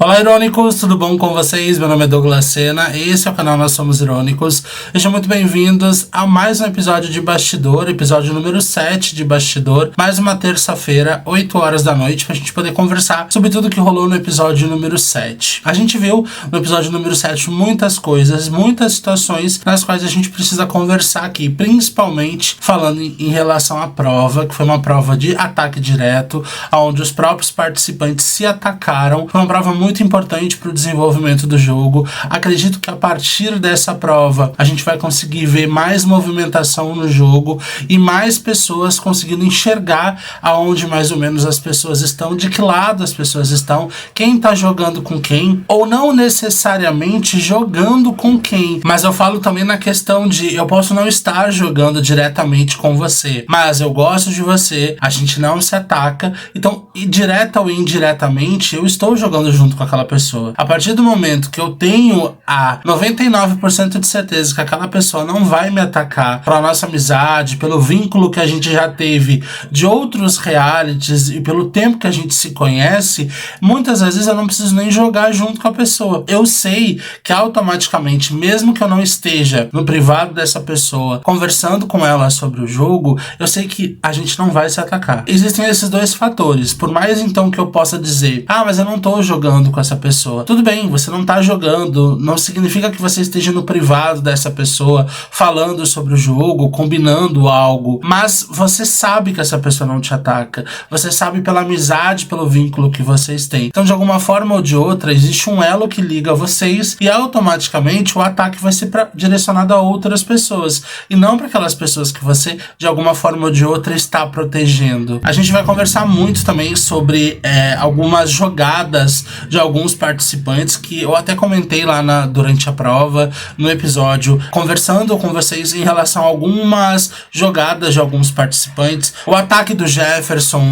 Olá, Irônicos, tudo bom com vocês? Meu nome é Douglas Sena, esse é o canal Nós Somos Irônicos. Sejam muito bem-vindos a mais um episódio de Bastidor, episódio número 7 de Bastidor. Mais uma terça-feira, 8 horas da noite, pra gente poder conversar sobre tudo que rolou no episódio número 7. A gente viu no episódio número 7 muitas coisas, muitas situações nas quais a gente precisa conversar aqui, principalmente falando em relação à prova, que foi uma prova de ataque direto, onde os próprios participantes se atacaram. Foi uma prova muito importante para o desenvolvimento do jogo. Acredito que a partir dessa prova a gente vai conseguir ver mais movimentação no jogo e mais pessoas conseguindo enxergar aonde mais ou menos as pessoas estão, de que lado as pessoas estão, quem tá jogando com quem, ou não necessariamente jogando com quem, mas eu falo também na questão de eu posso não estar jogando diretamente com você, mas eu gosto de você, a gente não se ataca, então direta ou indiretamente eu estou jogando junto com aquela pessoa. A partir do momento que eu tenho a 99% de certeza que aquela pessoa não vai me atacar pela nossa amizade, pelo vínculo que a gente já teve de outros realities e pelo tempo que a gente se conhece, muitas vezes eu não preciso nem jogar junto com a pessoa. Eu sei que automaticamente, mesmo que eu não esteja no privado dessa pessoa, conversando com ela sobre o jogo, eu sei que a gente não vai se atacar. Existem esses dois fatores. Por mais então que eu possa dizer, mas eu não tô jogando com essa pessoa. Tudo bem, você não tá jogando, não significa que você esteja no privado dessa pessoa, falando sobre o jogo, combinando algo, mas você sabe que essa pessoa não te ataca. Você sabe pela amizade, pelo vínculo que vocês têm. Então, de alguma forma ou de outra, existe um elo que liga vocês e automaticamente o ataque vai ser direcionado a outras pessoas e não para aquelas pessoas que você, de alguma forma ou de outra, está protegendo. A gente vai conversar muito também sobre algumas jogadas de alguns participantes que eu até comentei lá durante a prova, no episódio, conversando com vocês em relação a algumas jogadas de alguns participantes. O ataque do Jefferson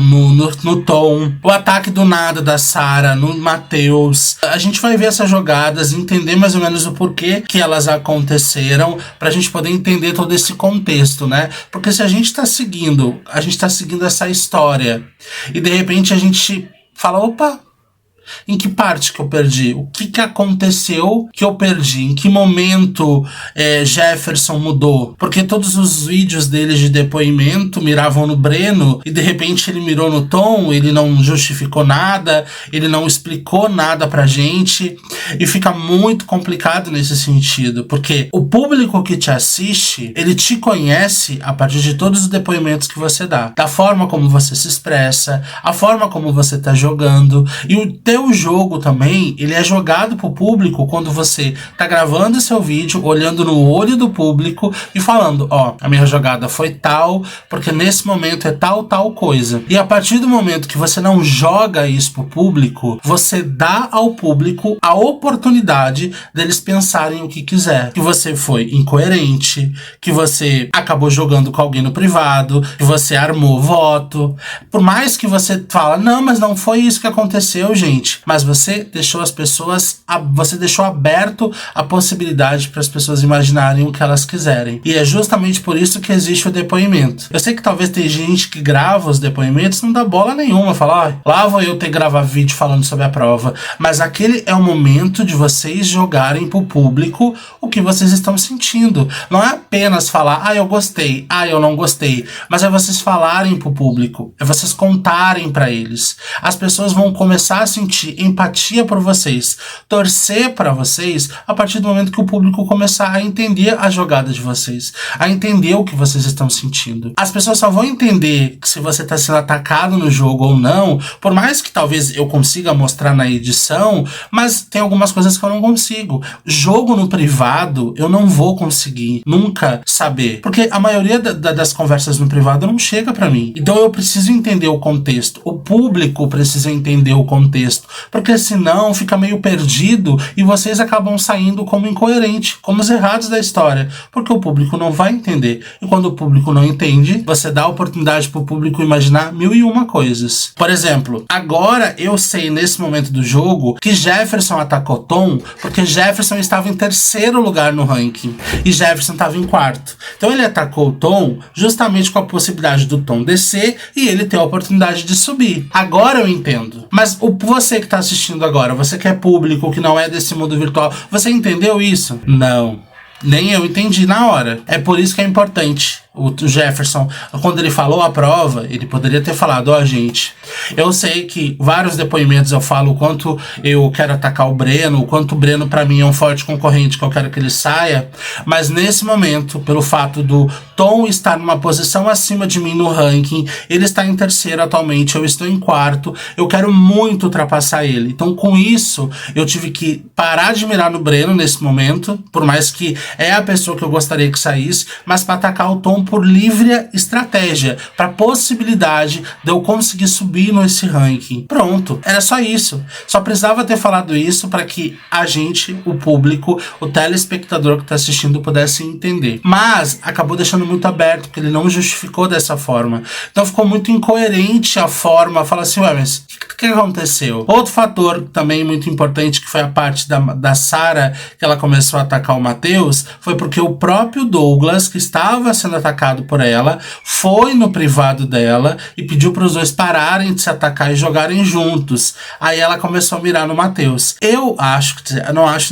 no Tom, o ataque do nada da Sarah no Matheus. A gente vai ver essas jogadas, entender mais ou menos o porquê que elas aconteceram, pra gente poder entender todo esse contexto, né? Porque se a gente tá seguindo essa história e de repente a gente fala, opa, em que parte que eu perdi? O que aconteceu que eu perdi? Em que momento Jefferson mudou? Porque todos os vídeos dele de depoimento miravam no Breno e de repente ele mirou no Tom, ele não justificou nada, ele não explicou nada pra gente e fica muito complicado nesse sentido, porque o público que te assiste, ele te conhece a partir de todos os depoimentos que você dá, da forma como você se expressa, a forma como você tá jogando, e o teu jogo também, ele é jogado pro público quando você tá gravando seu vídeo, olhando no olho do público e falando, a minha jogada foi tal, porque nesse momento é tal coisa. E a partir do momento que você não joga isso pro público, você dá ao público a oportunidade deles pensarem o que quiser. Que você foi incoerente, que você acabou jogando com alguém no privado, que você armou voto. Por mais que você fala, não, mas não foi isso que aconteceu, gente. Mas você deixou você deixou aberto a possibilidade para as pessoas imaginarem o que elas quiserem. E é justamente por isso que existe o depoimento. Eu sei que talvez tem gente que grava os depoimentos, não dá bola nenhuma, fala, lá vou eu ter que gravar vídeo falando sobre a prova. Mas aquele é o momento de vocês jogarem pro público o que vocês estão sentindo. Não é apenas falar, eu gostei, eu não gostei. Mas é vocês falarem pro público, é vocês contarem para eles. As pessoas vão começar a sentir empatia por vocês, torcer para vocês a partir do momento que o público começar a entender a jogada de vocês, a entender o que vocês estão sentindo. As pessoas só vão entender se você está sendo atacado no jogo ou não, por mais que talvez eu consiga mostrar na edição, mas tem algumas coisas que eu não consigo. Jogo no privado, eu não vou conseguir nunca saber, porque a maioria das conversas no privado não chega para mim. Então eu preciso entender o contexto, o público precisa entender o contexto, porque senão fica meio perdido e vocês acabam saindo como incoerente, como os errados da história, porque o público não vai entender. E quando o público não entende, você dá a oportunidade pro público imaginar 1001 coisas. Por exemplo, agora eu sei nesse momento do jogo que Jefferson atacou atacou Tom porque Jefferson estava em terceiro lugar no ranking e Jefferson estava em quarto. Então ele atacou o Tom justamente com a possibilidade do Tom descer e ele ter a oportunidade de subir. Agora eu entendo. Mas você que está assistindo agora, você que é público, que não é desse mundo virtual, você entendeu isso? Não. Nem eu entendi na hora. É por isso que é importante. O Jefferson, quando ele falou a prova, ele poderia ter falado, ó, gente, eu sei que vários depoimentos eu falo o quanto eu quero atacar o Breno, o quanto o Breno pra mim é um forte concorrente, que eu quero que ele saia, mas nesse momento, pelo fato do Tom estar numa posição acima de mim no ranking, ele está em terceiro atualmente, eu estou em quarto, eu quero muito ultrapassar ele. Então com isso, eu tive que parar de mirar no Breno nesse momento, por mais que é a pessoa que eu gostaria que saísse, mas para atacar o Tom por livre estratégia, para possibilidade de eu conseguir subir nesse ranking. Pronto, era só isso. Só precisava ter falado isso para que a gente, o público, o telespectador que está assistindo pudesse entender. Mas acabou deixando muito aberto, porque ele não justificou dessa forma. Então ficou muito incoerente a forma, fala assim, ué, mas o que aconteceu? Outro fator também muito importante, que foi a parte da Sarah, que ela começou a atacar o Matheus, foi porque o próprio Douglas, que estava sendo atacado por ela, foi no privado dela e pediu para os dois pararem de se atacar e jogarem juntos. Aí ela começou a mirar no Matheus. Eu acho,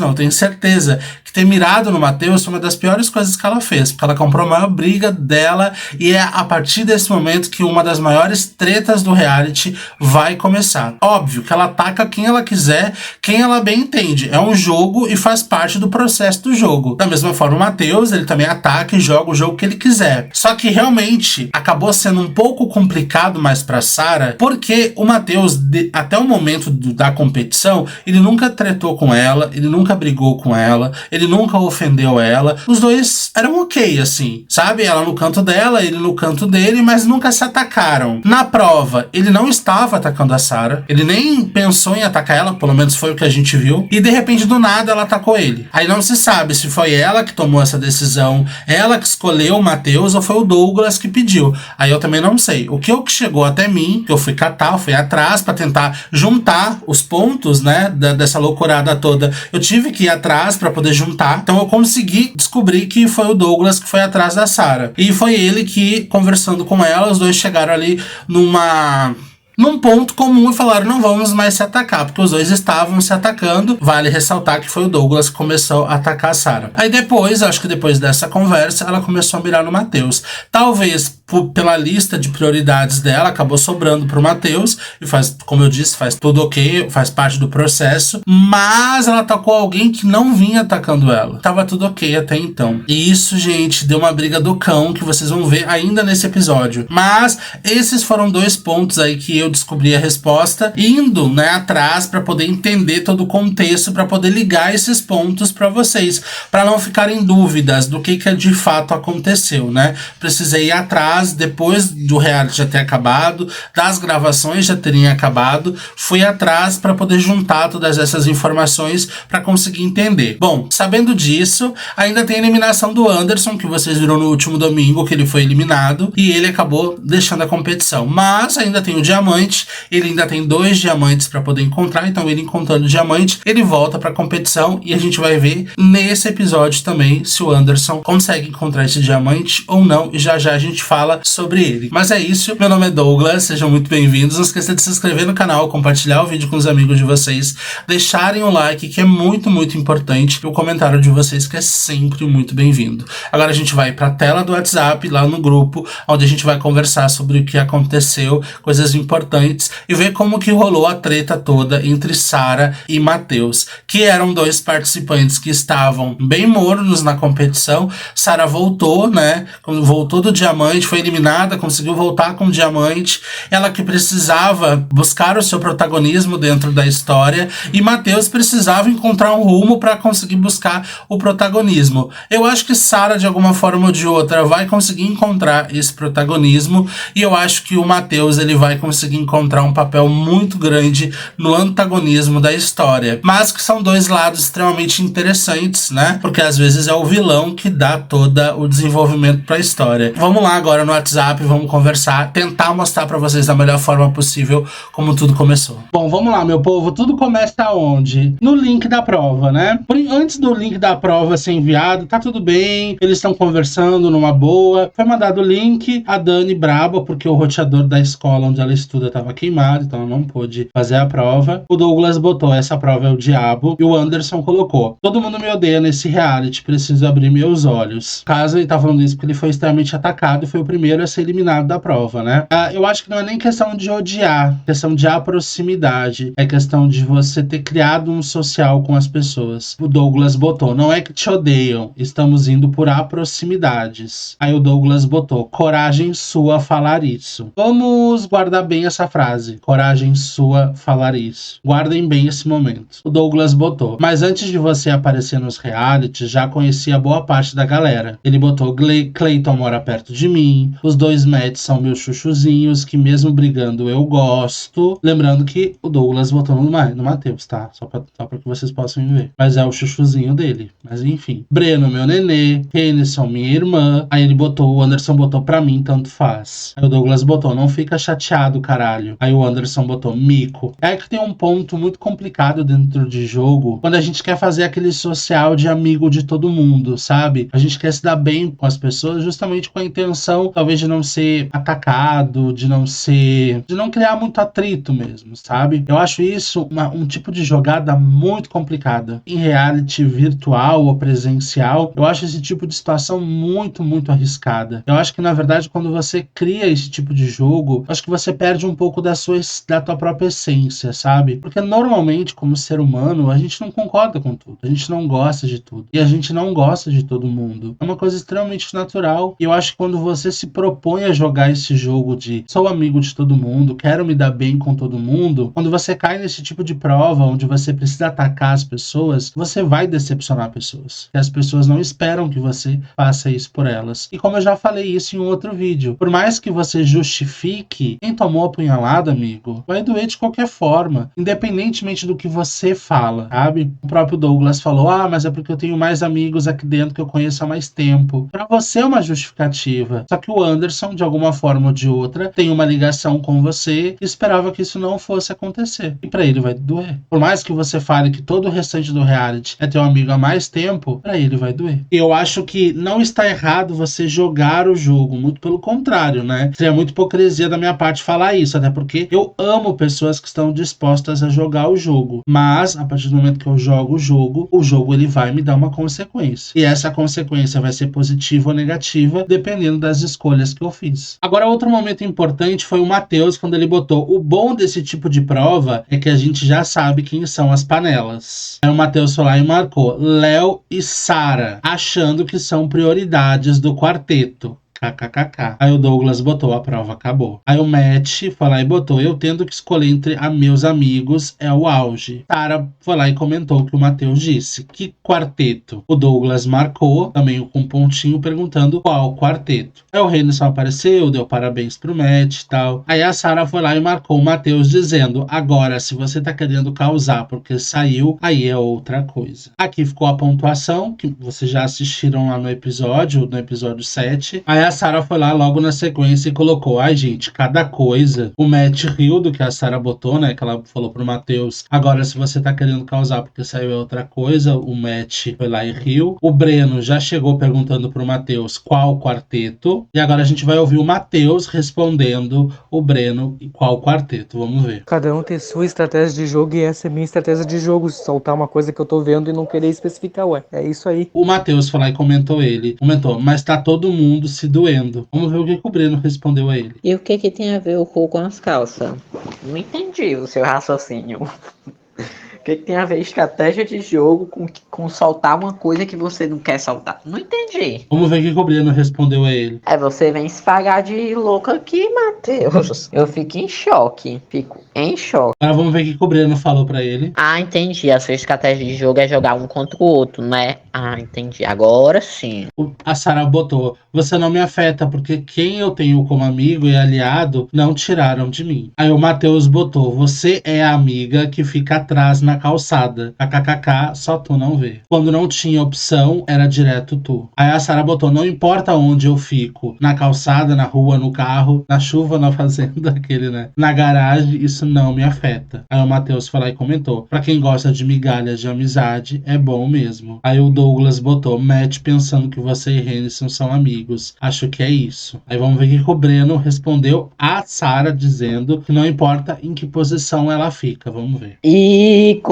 não, tenho certeza que ter mirado no Matheus foi uma das piores coisas que ela fez, porque ela comprou a maior briga dela e é a partir desse momento que uma das maiores tretas do reality vai começar. Óbvio que ela ataca quem ela quiser, quem ela bem entende. É um jogo e faz parte do processo do jogo. Da mesma forma, o Matheus, ele também ataca e joga o jogo que ele quiser. Só que realmente acabou sendo um pouco complicado mais pra Sarah, porque o Matheus, até o momento da competição, ele nunca tretou com ela, ele nunca brigou com ela, ele nunca ofendeu ela. Os dois eram ok, assim, sabe? Ela no canto dela, ele no canto dele, mas nunca se atacaram. Na prova, ele não estava atacando a Sarah, ele nem pensou em atacar ela, pelo menos foi o que a gente viu, e de repente do nada ela atacou ele. Aí não se sabe se foi ela que tomou essa decisão, ela que escolheu o Matheus ou foi o Douglas que pediu. Aí eu também não sei. O que chegou até mim, que eu fui catar, eu fui atrás pra tentar juntar os pontos, né, dessa loucurada toda. Eu tive que ir atrás pra poder juntar. Então eu consegui descobrir que foi o Douglas que foi atrás da Sarah. E foi ele que, conversando com ela, os dois chegaram ali num ponto comum e falaram, não vamos mais se atacar, porque os dois estavam se atacando. Vale ressaltar que foi o Douglas que começou a atacar a Sarah. Aí depois, acho que depois dessa conversa, ela começou a mirar no Matheus. Talvez pela lista de prioridades dela, acabou sobrando pro Matheus, e faz, como eu disse, faz tudo ok, faz parte do processo, mas ela atacou alguém que não vinha atacando ela. Tava tudo ok até então. E isso, gente, deu uma briga do cão, que vocês vão ver ainda nesse episódio. Mas esses foram dois pontos aí que eu descobri a resposta, indo, né, atrás para poder entender todo o contexto, para poder ligar esses pontos para vocês, para não ficarem dúvidas do que de fato aconteceu, né? Precisei ir atrás, depois do reality já ter acabado, das gravações já terem acabado, fui atrás para poder juntar todas essas informações para conseguir entender. Bom, sabendo disso, ainda tem a eliminação do Anderson, que vocês viram no último domingo, que ele foi eliminado, e ele acabou deixando a competição. Mas ainda tem o diamante, ele ainda tem 2 diamantes para poder encontrar, então ele encontrando o diamante, ele volta para a competição e a gente vai ver nesse episódio também se o Anderson consegue encontrar esse diamante ou não, e já já a gente fala sobre ele. Mas é isso, meu nome é Douglas, sejam muito bem-vindos. Não esqueça de se inscrever no canal, compartilhar o vídeo com os amigos de vocês, deixarem o like, que é muito, muito importante, e o comentário de vocês, que é sempre muito bem-vindo. Agora a gente vai para a tela do WhatsApp, lá no grupo, onde a gente vai conversar sobre o que aconteceu, coisas importantes, e ver como que rolou a treta toda entre Sarah e Matheus, que eram 2 participantes que estavam bem mornos na competição. Sarah voltou, né, voltou do diamante, foi eliminada, conseguiu voltar com o diamante, ela que precisava buscar o seu protagonismo dentro da história, e Matheus precisava encontrar um rumo para conseguir buscar o protagonismo. Eu acho que Sarah, de alguma forma ou de outra, vai conseguir encontrar esse protagonismo, e eu acho que o Matheus, ele vai conseguir consegue encontrar um papel muito grande no antagonismo da história. Mas que são dois lados extremamente interessantes, né? Porque às vezes é o vilão que dá todo o desenvolvimento pra história. Vamos lá agora no WhatsApp, vamos conversar, tentar mostrar pra vocês da melhor forma possível como tudo começou. Bom, vamos lá, meu povo. Tudo começa onde? No link da prova, né? Antes do link da prova ser enviado, tá tudo bem, eles estão conversando numa boa. Foi mandado o link, a Dani braba, porque o roteador da escola onde ela estuda tava queimado, então ela não pôde fazer a prova. O Douglas botou, essa prova é o diabo, e o Anderson colocou, todo mundo me odeia nesse reality, preciso abrir meus olhos. Caso ele tá falando isso porque ele foi extremamente atacado e foi o primeiro a ser eliminado da prova, né? Eu acho que não é nem questão de odiar, questão de proximidade, é questão de você ter criado um social com as pessoas. O Douglas botou, não é que te odeiam, estamos indo por proximidades. Aí o Douglas botou, coragem sua falar isso. Vamos guardar bem essa frase, coragem sua falar isso. Guardem bem esse momento. O Douglas botou, mas antes de você aparecer nos realities, já conhecia boa parte da galera. Ele botou, Clayton mora perto de mim, os dois Matts são meus chuchuzinhos, que mesmo brigando eu gosto. Lembrando que o Douglas botou no Matheus, tá? Só pra que vocês possam ver. Mas é o chuchuzinho dele. Mas enfim. Breno, meu nenê. Kenison, minha irmã. Aí ele botou, o Anderson botou pra mim, tanto faz. Aí o Douglas botou, não fica chateado, caralho. Aí o Anderson botou, mico. É que tem um ponto muito complicado dentro de jogo, quando a gente quer fazer aquele social de amigo de todo mundo, sabe? A gente quer se dar bem com as pessoas justamente com a intenção, talvez, de não ser atacado, de não criar muito atrito mesmo, sabe? Eu acho isso um tipo de jogada muito complicada. Em reality virtual ou presencial, eu acho esse tipo de situação muito, muito arriscada. Eu acho que, na verdade, quando você cria esse tipo de jogo, acho que você perde um pouco da tua própria essência, sabe? Porque normalmente, como ser humano, a gente não concorda com tudo. A gente não gosta de tudo. E a gente não gosta de todo mundo. É uma coisa extremamente natural. E eu acho que quando você se propõe a jogar esse jogo de sou amigo de todo mundo, quero me dar bem com todo mundo, quando você cai nesse tipo de prova onde você precisa atacar as pessoas, você vai decepcionar pessoas. E as pessoas não esperam que você faça isso por elas. E como eu já falei isso em um outro vídeo, por mais que você justifique, quem tomou a punhalada, amigo, vai doer de qualquer forma, independentemente do que você fala, sabe? O próprio Douglas falou, mas é porque eu tenho mais amigos aqui dentro que eu conheço há mais tempo. Pra você é uma justificativa. Só que o Anderson, de alguma forma ou de outra, tem uma ligação com você e esperava que isso não fosse acontecer. E pra ele vai doer. Por mais que você fale que todo o restante do reality é teu amigo há mais tempo, pra ele vai doer. E eu acho que não está errado você jogar o jogo, muito pelo contrário, né? Seria muito hipocrisia da minha parte falar isso, até porque eu amo pessoas que estão dispostas a jogar o jogo. Mas, a partir do momento que eu jogo o jogo ele vai me dar uma consequência. E essa consequência vai ser positiva ou negativa, dependendo das escolhas que eu fiz. Agora, outro momento importante foi o Matheus, quando ele botou, o bom desse tipo de prova é que a gente já sabe quem são as panelas. Aí o Matheus foi lá e marcou Léo e Sara, achando que são prioridades do quarteto. KKKK. Aí o Douglas botou, a prova acabou. Aí o Matt foi lá e botou, eu tendo que escolher entre meus amigos é o auge. Sara foi lá e comentou o que o Matheus disse. Que quarteto? O Douglas marcou, também com um pontinho, perguntando qual quarteto. Aí o Renison apareceu, deu parabéns pro Matt e tal. Aí a Sara foi lá e marcou o Matheus dizendo, agora se você tá querendo causar porque saiu, aí é outra coisa. Aqui ficou a pontuação, que vocês já assistiram lá no episódio 7. Aí a Sara foi lá logo na sequência e colocou, gente, cada coisa. O Matt riu do que a Sara botou, né, que ela falou pro Matheus, agora se você tá querendo causar porque saiu é outra coisa, o Matt foi lá e riu. O Breno já chegou perguntando pro Matheus qual quarteto, e agora a gente vai ouvir o Matheus respondendo o Breno e qual quarteto, vamos ver. Cada um tem sua estratégia de jogo e essa é a minha estratégia de jogo, soltar uma coisa que eu tô vendo e não querer especificar, é isso aí. O Matheus foi lá e comentou, mas tá todo mundo se doendo. Vamos ver o que o Breno respondeu a ele. E o que tem a ver o cu com as calças? Não entendi o seu raciocínio. que tem a ver estratégia de jogo com soltar uma coisa que você não quer soltar? Não entendi. Vamos ver o que o Breno respondeu a ele. Você vem se pagar de louco aqui, Matheus. Eu fico em choque. Agora vamos ver o que o Breno falou pra ele. Ah, entendi. A sua estratégia de jogo é jogar um contra o outro, né? Ah, entendi. Agora sim. A Sarah botou: você não me afeta, porque quem eu tenho como amigo e aliado não tiraram de mim. Aí o Matheus botou: você é a amiga que fica atrás na calçada. KKKK, só tu não vê. Quando não tinha opção, era direto tu. Aí a Sarah botou: não importa onde eu fico, na calçada, na rua, no carro, na chuva, na fazenda, aquele, né? Na garagem, isso não me afeta. Aí o Matheus foi lá e comentou: pra quem gosta de migalhas de amizade, é bom mesmo. Aí o Douglas botou: Matt pensando que você e Henderson são amigos. Acho que é isso. Aí vamos ver o que o Breno respondeu a Sarah, dizendo que não importa em que posição ela fica. Vamos ver. Ícone.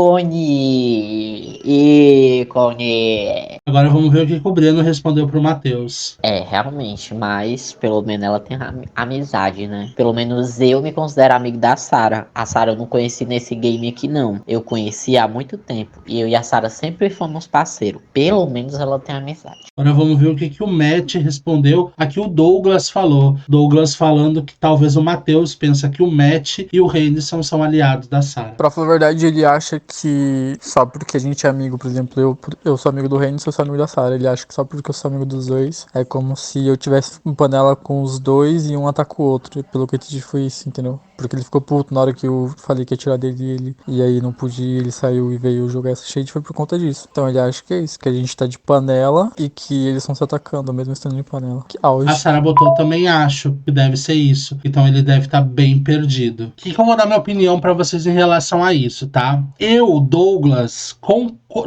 Agora vamos ver o que o Breno respondeu pro Matheus. Realmente, mas pelo menos ela tem amizade, né? Pelo menos eu me considero amigo da Sarah. A Sarah eu não conheci nesse game aqui, não. Eu conheci há muito tempo. E eu e a Sarah sempre fomos parceiros. Pelo menos ela tem amizade. Agora vamos ver o que o Matt respondeu. Aqui o Douglas falou. Douglas falando que talvez o Matheus pensa que o Matt e o Henderson são aliados da Sarah. Pra falar a verdade, ele acha que só porque a gente é amigo, por exemplo, eu sou amigo do Henderson, eu sou amigo da Sarah. Ele acha que só porque eu sou amigo dos dois, é como se eu tivesse em panela com os dois e um ataca o outro. Pelo que eu entendi foi isso, entendeu? Porque ele ficou puto na hora que eu falei que ia tirar dele e aí não podia, ele saiu e veio jogar essa shade, foi por conta disso. Então ele acha que é isso, que a gente tá de panela e que eles estão se atacando, mesmo estando de panela. Que auge. A Sarah botou: também acho que deve ser isso. Então ele deve estar bem perdido. O que eu vou dar minha opinião pra vocês em relação a isso, tá? Eu, Douglas,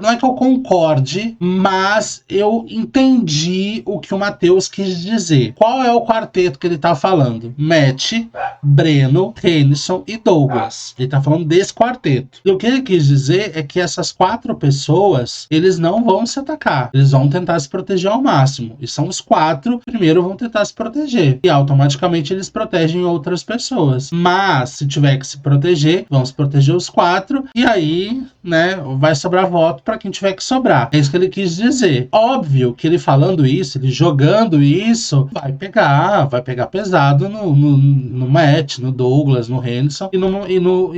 não é que eu concorde, mas eu entendi o que o Matheus quis dizer. Qual é o quarteto que ele tá falando? Matt, Breno, Henderson e Douglas. Ele tá falando desse quarteto. E o que ele quis dizer é que essas 4 pessoas, eles não vão se atacar. Eles vão tentar se proteger ao máximo. E são os 4, primeiro vão tentar se proteger. E automaticamente eles protegem outras pessoas. Mas, se tiver que se proteger, vão se proteger os 4. E aí, né, vai sobrar voto pra quem tiver que sobrar. É isso que ele quis dizer. Óbvio que ele falando isso, ele jogando isso, vai pegar pesado no Matt, no Douglas, no Henderson e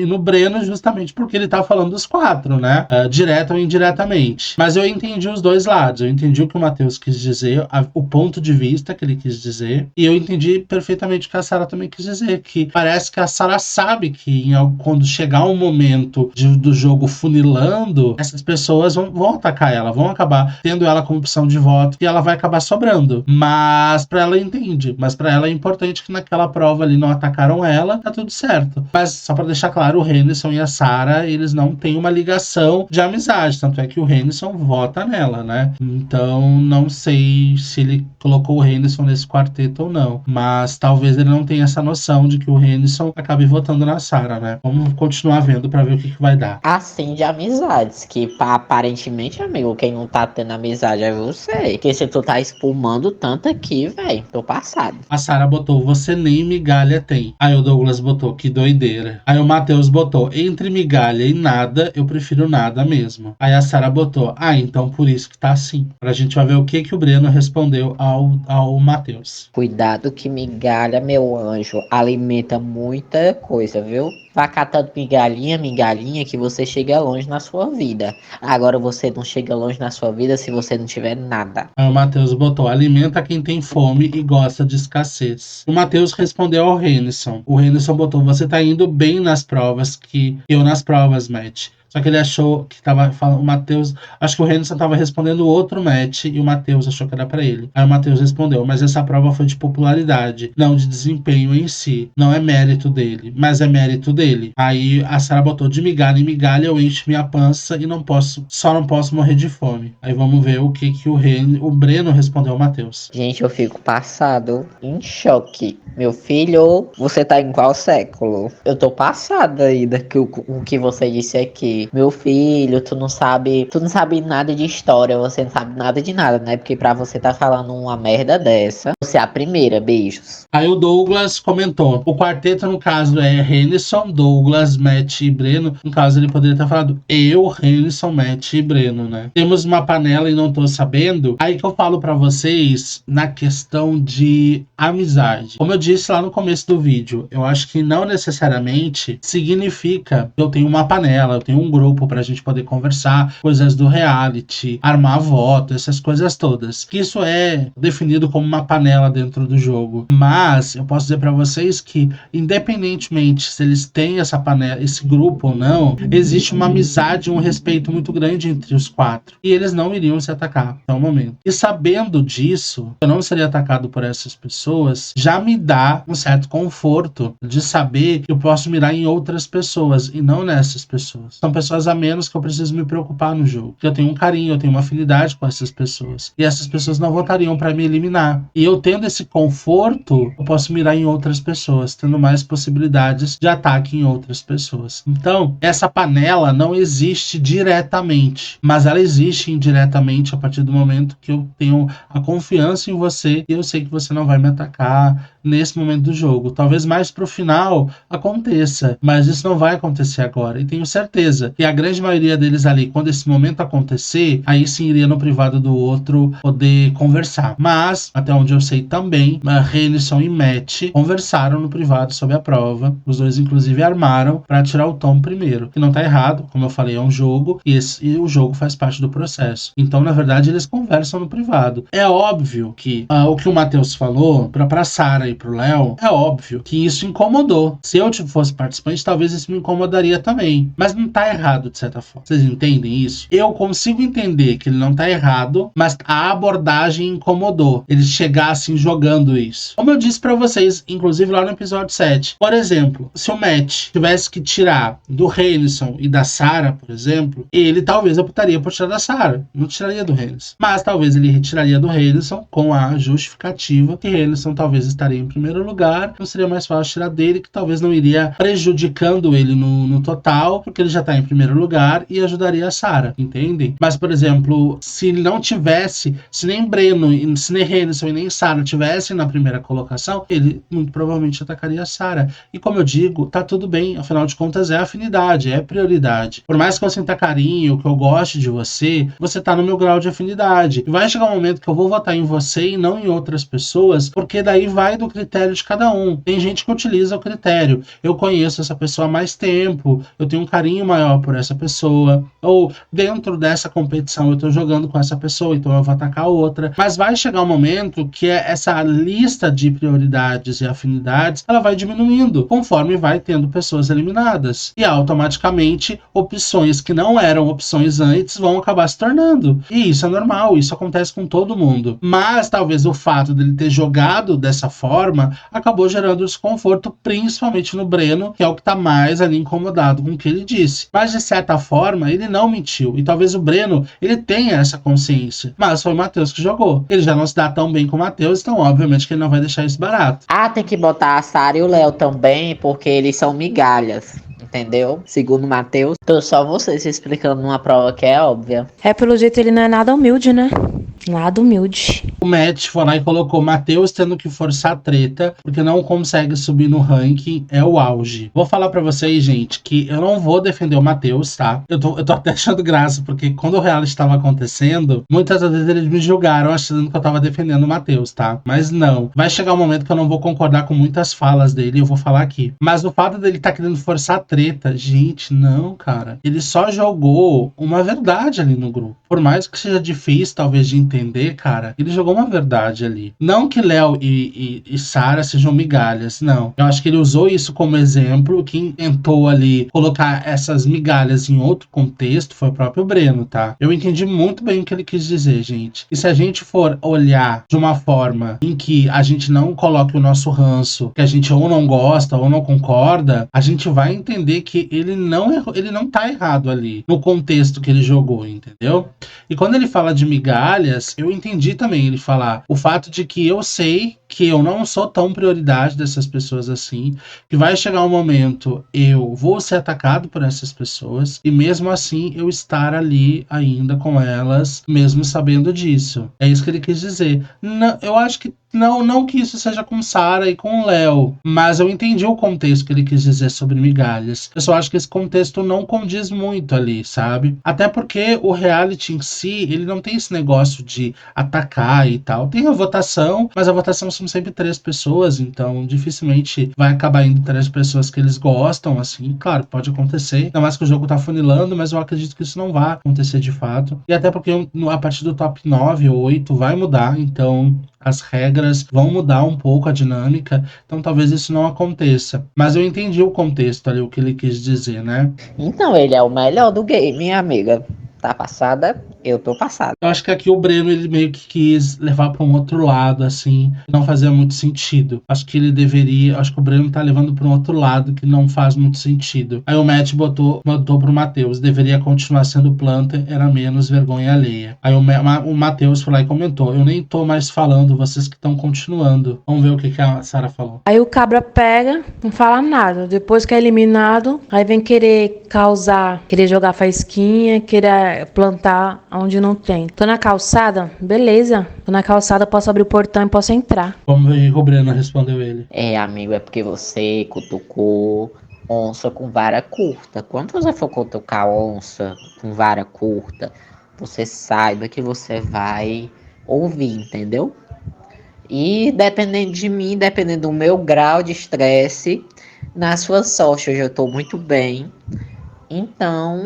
no Breno, justamente porque ele tá falando dos 4, né? Direto ou indiretamente. Mas eu entendi os dois lados. Eu entendi o que o Matheus quis dizer, o ponto de vista que ele quis dizer, e eu entendi perfeitamente o que a Sarah também quis dizer, que parece que a Sarah sabe que quando chegar um momento do jogo funilando, essas pessoas vão atacar ela, vão acabar tendo ela como opção de voto e ela vai acabar sobrando. Mas pra ela entende, mas pra ela é importante que naquela prova ali não atacaram ela, tá tudo certo. Mas só pra deixar claro, o Henderson e a Sarah, eles não têm uma ligação de amizade, tanto é que o Henderson vota nela, né? Então não sei se ele colocou o Henderson nesse quarteto ou não, mas talvez ele não tenha essa noção de que o Henderson acabe votando na Sarah, né? Vamos continuar vendo pra ver o que vai dar. Assim de amizades, que aparentemente, amigo, quem não tá tendo amizade é você. Porque se tu tá espumando tanto aqui, velho, tô passado. A Sarah botou: você nem migalha tem. Aí o Douglas botou: que doideira. Aí o Matheus botou: entre migalha e nada, eu prefiro nada mesmo. Aí a Sarah botou: então por isso que tá assim. Pra gente vai ver o que o Breno respondeu ao Matheus. Cuidado que migalha, meu anjo, alimenta muita coisa, viu? Vá catando migalhinha, que você chega longe na sua vida. Agora você não chega longe na sua vida se você não tiver nada. Aí o Matheus botou: alimenta quem tem fome e gosta de escassez. O Matheus respondeu ao Henderson. O Henderson botou: você tá indo bem nas provas que eu nas provas, Matt. Só que ele achou que tava falando, o Matheus, acho que o Henderson tava respondendo outro match e o Matheus achou que era pra ele. Aí o Matheus respondeu: mas essa prova foi de popularidade, não de desempenho em si. Não é mérito dele, mas é mérito dele. Aí a Sarah botou: de migalha em migalha eu encho minha pança e só não posso morrer de fome. Aí vamos ver o que o Breno respondeu ao Matheus. Gente, eu fico passado, em choque. Meu filho, você tá em qual século? Eu tô passada ainda com o que você disse aqui. que meu filho, tu não sabe nada de história, você não sabe nada de nada, né? Porque pra você tá falando uma merda dessa, você é a primeira, beijos. Aí o Douglas comentou, o quarteto no caso é Renison, Douglas, Matt e Breno. No caso ele poderia ter falado eu, Renison, Matt e Breno, né? Temos uma panela e não tô sabendo. Aí que eu falo pra vocês na questão de amizade. Como eu disse lá no começo do vídeo, eu acho que não necessariamente significa que eu tenho uma panela, eu tenho um grupo pra gente poder conversar, coisas do reality, armar voto, essas coisas todas. Isso é definido como uma panela dentro do jogo. Mas eu posso dizer pra vocês que, independentemente se eles têm essa panela, esse grupo ou não, existe uma amizade, um respeito muito grande entre os quatro. E eles não iriam se atacar até o momento. E sabendo disso, eu não seria atacado por essas pessoas, já me dá um certo conforto de saber que eu posso mirar em outras pessoas e não nessas pessoas. São pessoas a menos que eu preciso me preocupar no jogo. Porque eu tenho um carinho, eu tenho uma afinidade com essas pessoas. E essas pessoas não votariam pra me eliminar. E eu tendo esse conforto, eu posso mirar em outras pessoas, tendo mais possibilidades de ataque em outras pessoas. Então, essa panela não existe diretamente, mas ela existe indiretamente a partir do momento que eu tenho a confiança em você e eu sei que você não vai me atacar nesse momento do jogo. Talvez mais pro final aconteça, mas isso não vai acontecer agora. E tenho certeza que a grande maioria deles ali, quando esse momento acontecer, aí sim iria no privado do outro poder conversar. Mas, até onde eu sei também, Renison e Matt conversaram no privado sobre a prova. Os dois, inclusive, armaram para tirar o Tom primeiro. Que não tá errado, como eu falei, é um jogo e o jogo faz parte do processo. Então, na verdade, eles conversam no privado. É óbvio que o que o Matheus falou pra Sarah e pro Léo, é óbvio que isso incomodou. Se eu fosse participante, talvez isso me incomodaria também. Mas não tá errado, de certa forma. Vocês entendem isso? Eu consigo entender que ele não tá errado, mas a abordagem incomodou. Eles chegassem jogando isso. Como eu disse pra vocês, inclusive lá no episódio 7. Por exemplo, se o Matt tivesse que tirar do Renison e da Sarah, por exemplo, ele talvez optaria por tirar da Sarah. Não tiraria do Renison. Mas talvez ele retiraria do Renison com a justificativa que Renison talvez estaria em primeiro lugar. Não seria mais fácil tirar dele, que talvez não iria prejudicando ele no total, porque ele já tá em primeiro lugar e ajudaria a Sarah, entendem? Mas, por exemplo, se ele não tivesse, se nem Breno, se nem Renison e nem Sarah tivessem na primeira colocação, ele muito provavelmente atacaria a Sarah. E como eu digo, tá tudo bem, afinal de contas é afinidade, é prioridade. Por mais que eu sinta carinho, que eu goste de você, você tá no meu grau de afinidade. E vai chegar um momento que eu vou votar em você e não em outras pessoas, porque daí vai do critério de cada um. Tem gente que utiliza o critério. Eu conheço essa pessoa há mais tempo, eu tenho um carinho maior por essa pessoa, ou dentro dessa competição eu tô jogando com essa pessoa, então eu vou atacar outra. Mas vai chegar um momento que essa lista de prioridades e afinidades, ela vai diminuindo, conforme vai tendo pessoas eliminadas. E automaticamente, opções que não eram opções antes vão acabar se tornando. E isso é normal, isso acontece com todo mundo. Mas talvez o fato dele ter jogado dessa forma acabou gerando desconforto, principalmente no Breno, que é o que tá mais ali incomodado com o que ele disse. Mas de certa forma, ele não mentiu. E talvez o Breno, ele tenha essa consciência. Mas foi o Matheus que jogou. Ele já não se dá tão bem com o Matheus, então obviamente que ele não vai deixar isso barato. Tem que botar a Sarah e o Léo também, porque eles são migalhas. Entendeu? Segundo o Matheus. Tô só você se explicando numa prova que é óbvia. Pelo jeito ele não é nada humilde, né? Nada humilde. O Matt foi lá e colocou Matheus tendo que forçar a treta, porque não consegue subir no ranking, é o auge. Vou falar pra vocês, gente, que eu não vou defender o Matheus, tá? Eu tô até achando graça, porque quando o reality estava acontecendo, muitas vezes eles me julgaram achando que eu tava defendendo o Matheus, tá? Mas não. Vai chegar um momento que eu não vou concordar com muitas falas dele, e eu vou falar aqui. Mas o fato dele tá querendo forçar a treta, gente, não, cara. Ele só jogou uma verdade ali no grupo. Por mais que seja difícil, talvez, de entender, cara, ele jogou uma verdade ali. Não que Léo e Sarah sejam migalhas, não. Eu acho que ele usou isso como exemplo. Quem tentou ali colocar essas migalhas em outro contexto foi o próprio Breno, tá? Eu entendi muito bem o que ele quis dizer, gente. E se a gente for olhar de uma forma em que a gente não coloque o nosso ranço, que a gente ou não gosta ou não concorda, a gente vai entender que ele não errou, ele não tá errado ali no contexto que ele jogou, entendeu? E quando ele fala de migalhas, eu entendi também ele falar o fato de que eu sei que eu não sou tão prioridade dessas pessoas assim, que vai chegar um momento eu vou ser atacado por essas pessoas e mesmo assim eu estar ali ainda com elas, mesmo sabendo disso. É isso que ele quis dizer. Não, eu acho que não que isso seja com Sarah e com Léo, mas eu entendi o contexto que ele quis dizer sobre migalhas. Eu só acho que esse contexto não condiz muito ali, sabe? Até porque o reality em si, ele não tem esse negócio de atacar e tal. Tem a votação, mas a votação são sempre 3 pessoas, então dificilmente vai acabar indo 3 pessoas que eles gostam, assim. Claro, pode acontecer, ainda mais que o jogo tá funilando, mas eu acredito que isso não vai acontecer de fato. E até porque a partir do top 9 ou 8 vai mudar, então as regras vão mudar um pouco a dinâmica, então talvez isso não aconteça. Mas eu entendi o contexto ali, o que ele quis dizer, né? Então ele é o melhor do game, minha amiga. Tá passada? Eu tô passada. Eu acho que aqui o Breno, ele meio que quis levar para um outro lado, assim, não fazia muito sentido. Acho que o Breno tá levando para um outro lado que não faz muito sentido. Aí o Matt botou pro Matheus, deveria continuar sendo planta, era menos vergonha alheia. Aí o Matheus foi lá e comentou, eu nem tô mais falando, vocês que estão continuando. Vamos ver o que a Sarah falou. Aí o cabra pega, não fala nada. Depois que é eliminado, aí vem querer causar, querer jogar faísquinha, querer plantar onde não tem. Tô na calçada? Beleza. Tô na calçada, posso abrir o portão e posso entrar. Vamos ver o que o Breno respondeu ele. É, amigo, é porque você cutucou onça com vara curta. Quando você for cutucar onça com vara curta, você saiba que você vai ouvir, entendeu? E dependendo de mim, dependendo do meu grau de estresse, na sua sorte hoje eu tô muito bem. Então,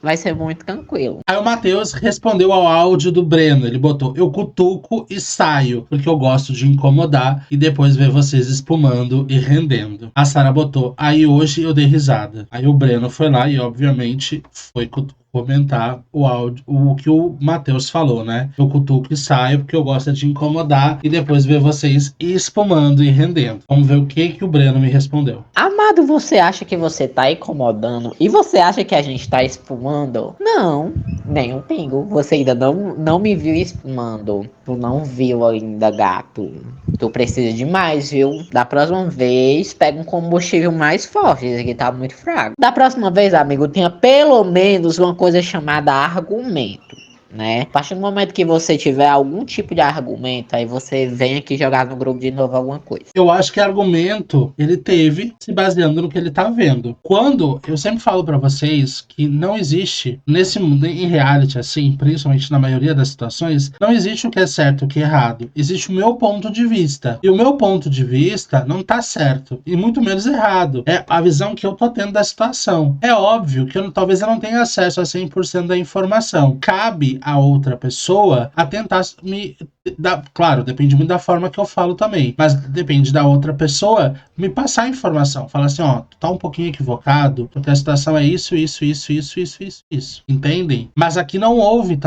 vai ser muito tranquilo. Aí o Matheus respondeu ao áudio do Breno. Ele botou, eu cutuco e saio, porque eu gosto de incomodar e depois ver vocês espumando e rendendo. A Sarah botou, aí hoje eu dei risada. Aí o Breno foi lá e obviamente foi comentar o áudio, o que o Matheus falou, né? Eu cutuco e saio porque eu gosto de incomodar e depois ver vocês espumando e rendendo. Vamos ver o que o Breno me respondeu. Amado, você acha que você tá incomodando e você acha que a gente tá espumando? Não, nem um pingo. Você ainda não me viu espumando. Tu não viu ainda, gato. Tu precisa de mais, viu? Da próxima vez, pega um combustível mais forte. Esse aqui tá muito fraco. Da próxima vez, amigo, tenha pelo menos uma coisa chamada argumento, né? A partir do momento que você tiver algum tipo de argumento, aí você vem aqui jogar no grupo de novo alguma coisa. Eu acho que argumento ele teve se baseando no que ele tá vendo. Quando eu sempre falo pra vocês que não existe nesse mundo em reality assim, principalmente na maioria das situações, não existe o que é certo e o que é errado. Existe o meu ponto de vista. E o meu ponto de vista não tá certo e muito menos errado. É a visão que eu tô tendo da situação. É óbvio que talvez eu não tenha acesso a 100% da informação. Cabe a outra pessoa a tentar claro, depende muito da forma que eu falo também, mas depende da outra pessoa me passar a informação, falar assim, ó, tu tá um pouquinho equivocado, porque a situação é isso, entendem? Mas aqui não houve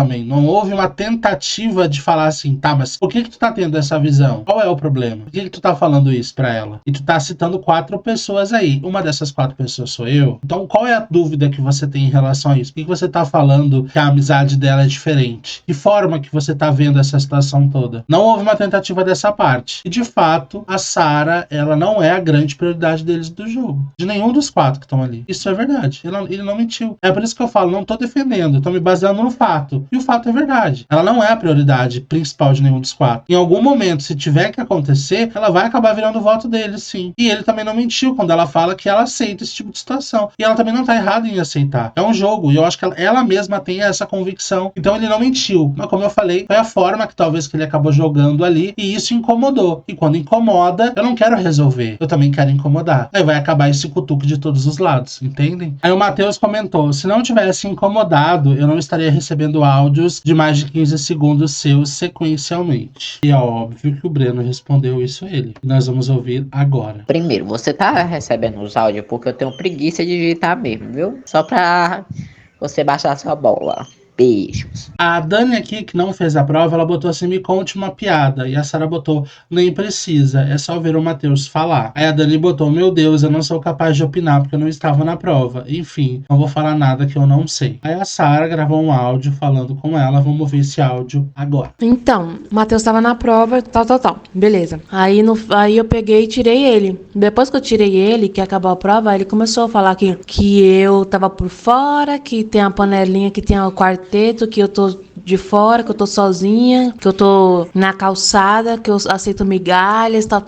uma tentativa de falar assim, tá, mas por que tu tá tendo essa visão? Qual é o problema? Por que tu tá falando isso pra ela? E tu tá citando 4 pessoas aí, uma dessas 4 pessoas sou eu, então qual é a dúvida que você tem em relação a isso? Por que você tá falando que a amizade dela é diferente? Que forma que você tá vendo essa situação toda? Não houve uma tentativa dessa parte. E de fato, a Sarah, ela não é a grande prioridade deles do jogo. De nenhum dos 4 que estão ali. Isso é verdade. Ele não mentiu. É por isso que eu falo, não tô defendendo, tô me baseando no fato. E o fato é verdade. Ela não é a prioridade principal de nenhum dos 4. Em algum momento, se tiver que acontecer, ela vai acabar virando o voto dele, sim. E ele também não mentiu quando ela fala que ela aceita esse tipo de situação. E ela também não tá errada em aceitar. É um jogo. E eu acho que ela mesma tem essa convicção. Então ele não mentiu. Mas como eu falei, foi a forma que talvez que ele acabou jogando ali e isso incomodou. E quando incomoda, eu não quero resolver. Eu também quero incomodar. Aí vai acabar esse cutuque de todos os lados, entendem? Aí o Matheus comentou, se não tivesse incomodado, eu não estaria recebendo áudios de mais de 15 segundos seus sequencialmente. E é óbvio que o Breno respondeu isso a ele. E nós vamos ouvir agora. Primeiro, você tá recebendo os áudios porque eu tenho preguiça de digitar mesmo, viu? Só pra você baixar sua bola. Beijos. A Dani aqui, que não fez a prova, ela botou assim, me conte uma piada. E a Sara botou, nem precisa, é só ver o Matheus falar. Aí a Dani botou, meu Deus, eu não sou capaz de opinar porque eu não estava na prova. Enfim, não vou falar nada que eu não sei. Aí a Sara gravou um áudio falando com ela, vamos ouvir esse áudio agora. Então, o Matheus tava na prova, tal. Beleza. Aí eu peguei e tirei ele. Depois que eu tirei ele, que acabou a prova, ele começou a falar que eu tava por fora, que tem a panelinha, que tem o quarteto, que eu tô de fora, que eu tô sozinha, que eu tô na calçada, que eu aceito migalhas, tal.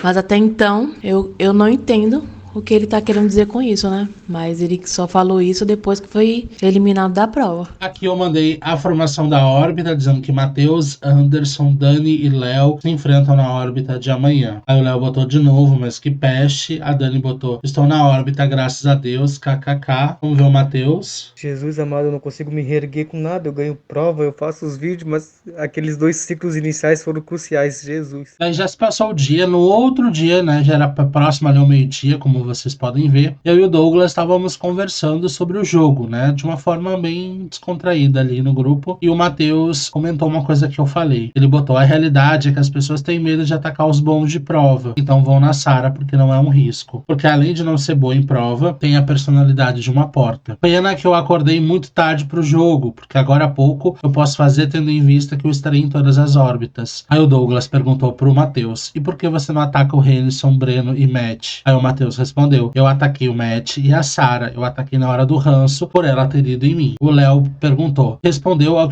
Mas até então, eu não entendo o que ele tá querendo dizer com isso, né? Mas ele só falou isso depois que foi eliminado da prova. Aqui eu mandei a formação da órbita, dizendo que Matheus, Anderson, Dani e Léo se enfrentam na órbita de amanhã. Aí o Léo botou de novo, mas que peste. A Dani botou, estou na órbita, graças a Deus, kkk. Vamos ver o Matheus. Jesus amado, eu não consigo me reerguer com nada. Eu ganho prova, eu faço os vídeos, mas aqueles 2 ciclos iniciais foram cruciais. Jesus. Aí já se passou o dia, no outro dia, né, já era próximo ali ao meio-dia, como vocês podem ver. Eu e o Douglas estávamos conversando sobre o jogo, né, de uma forma bem descontraída ali no grupo. E o Matheus comentou uma coisa que eu falei. Ele botou, a realidade é que as pessoas têm medo de atacar os bons de prova. Então vão na Sara porque não é um risco. Porque além de não ser boa em prova, tem a personalidade de uma porta. Pena que eu acordei muito tarde pro jogo, porque agora há pouco eu posso fazer tendo em vista que eu estarei em todas as órbitas. Aí o Douglas perguntou pro Matheus, e por que você não ataca o Renison, Breno e Matt? Aí o Matheus respondeu, eu ataquei o Matt e a Sara, eu ataquei na hora do ranço por ela ter ido em mim. O Léo perguntou, respondeu ao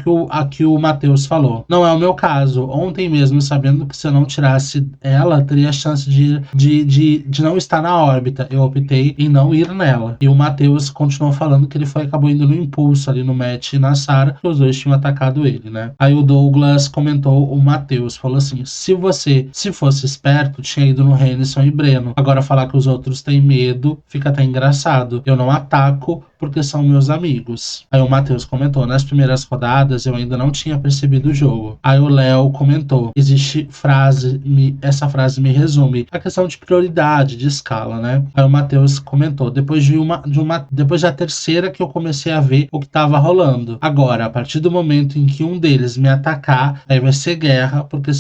que o Matheus falou, não é o meu caso, ontem mesmo sabendo que se eu não tirasse ela, teria chance de não estar na órbita, eu optei em não ir nela. E o Matheus continuou falando que ele acabou indo no impulso ali no Matt e na Sara, que os dois tinham atacado ele, né? Aí o Douglas comentou, o Matheus falou assim, se fosse esperto, tinha ido no Renison e Breno. Agora falar que os outros têm medo, fica até engraçado. Eu não ataco porque são meus amigos. Aí o Matheus comentou, nas primeiras rodadas eu ainda não tinha percebido o jogo. Aí o Léo comentou, existe essa frase me resume, a questão de prioridade, de escala, né? Aí o Matheus comentou, depois da terceira que eu comecei a ver o que tava rolando. Agora, a partir do momento em que um deles me atacar, aí vai ser guerra, porque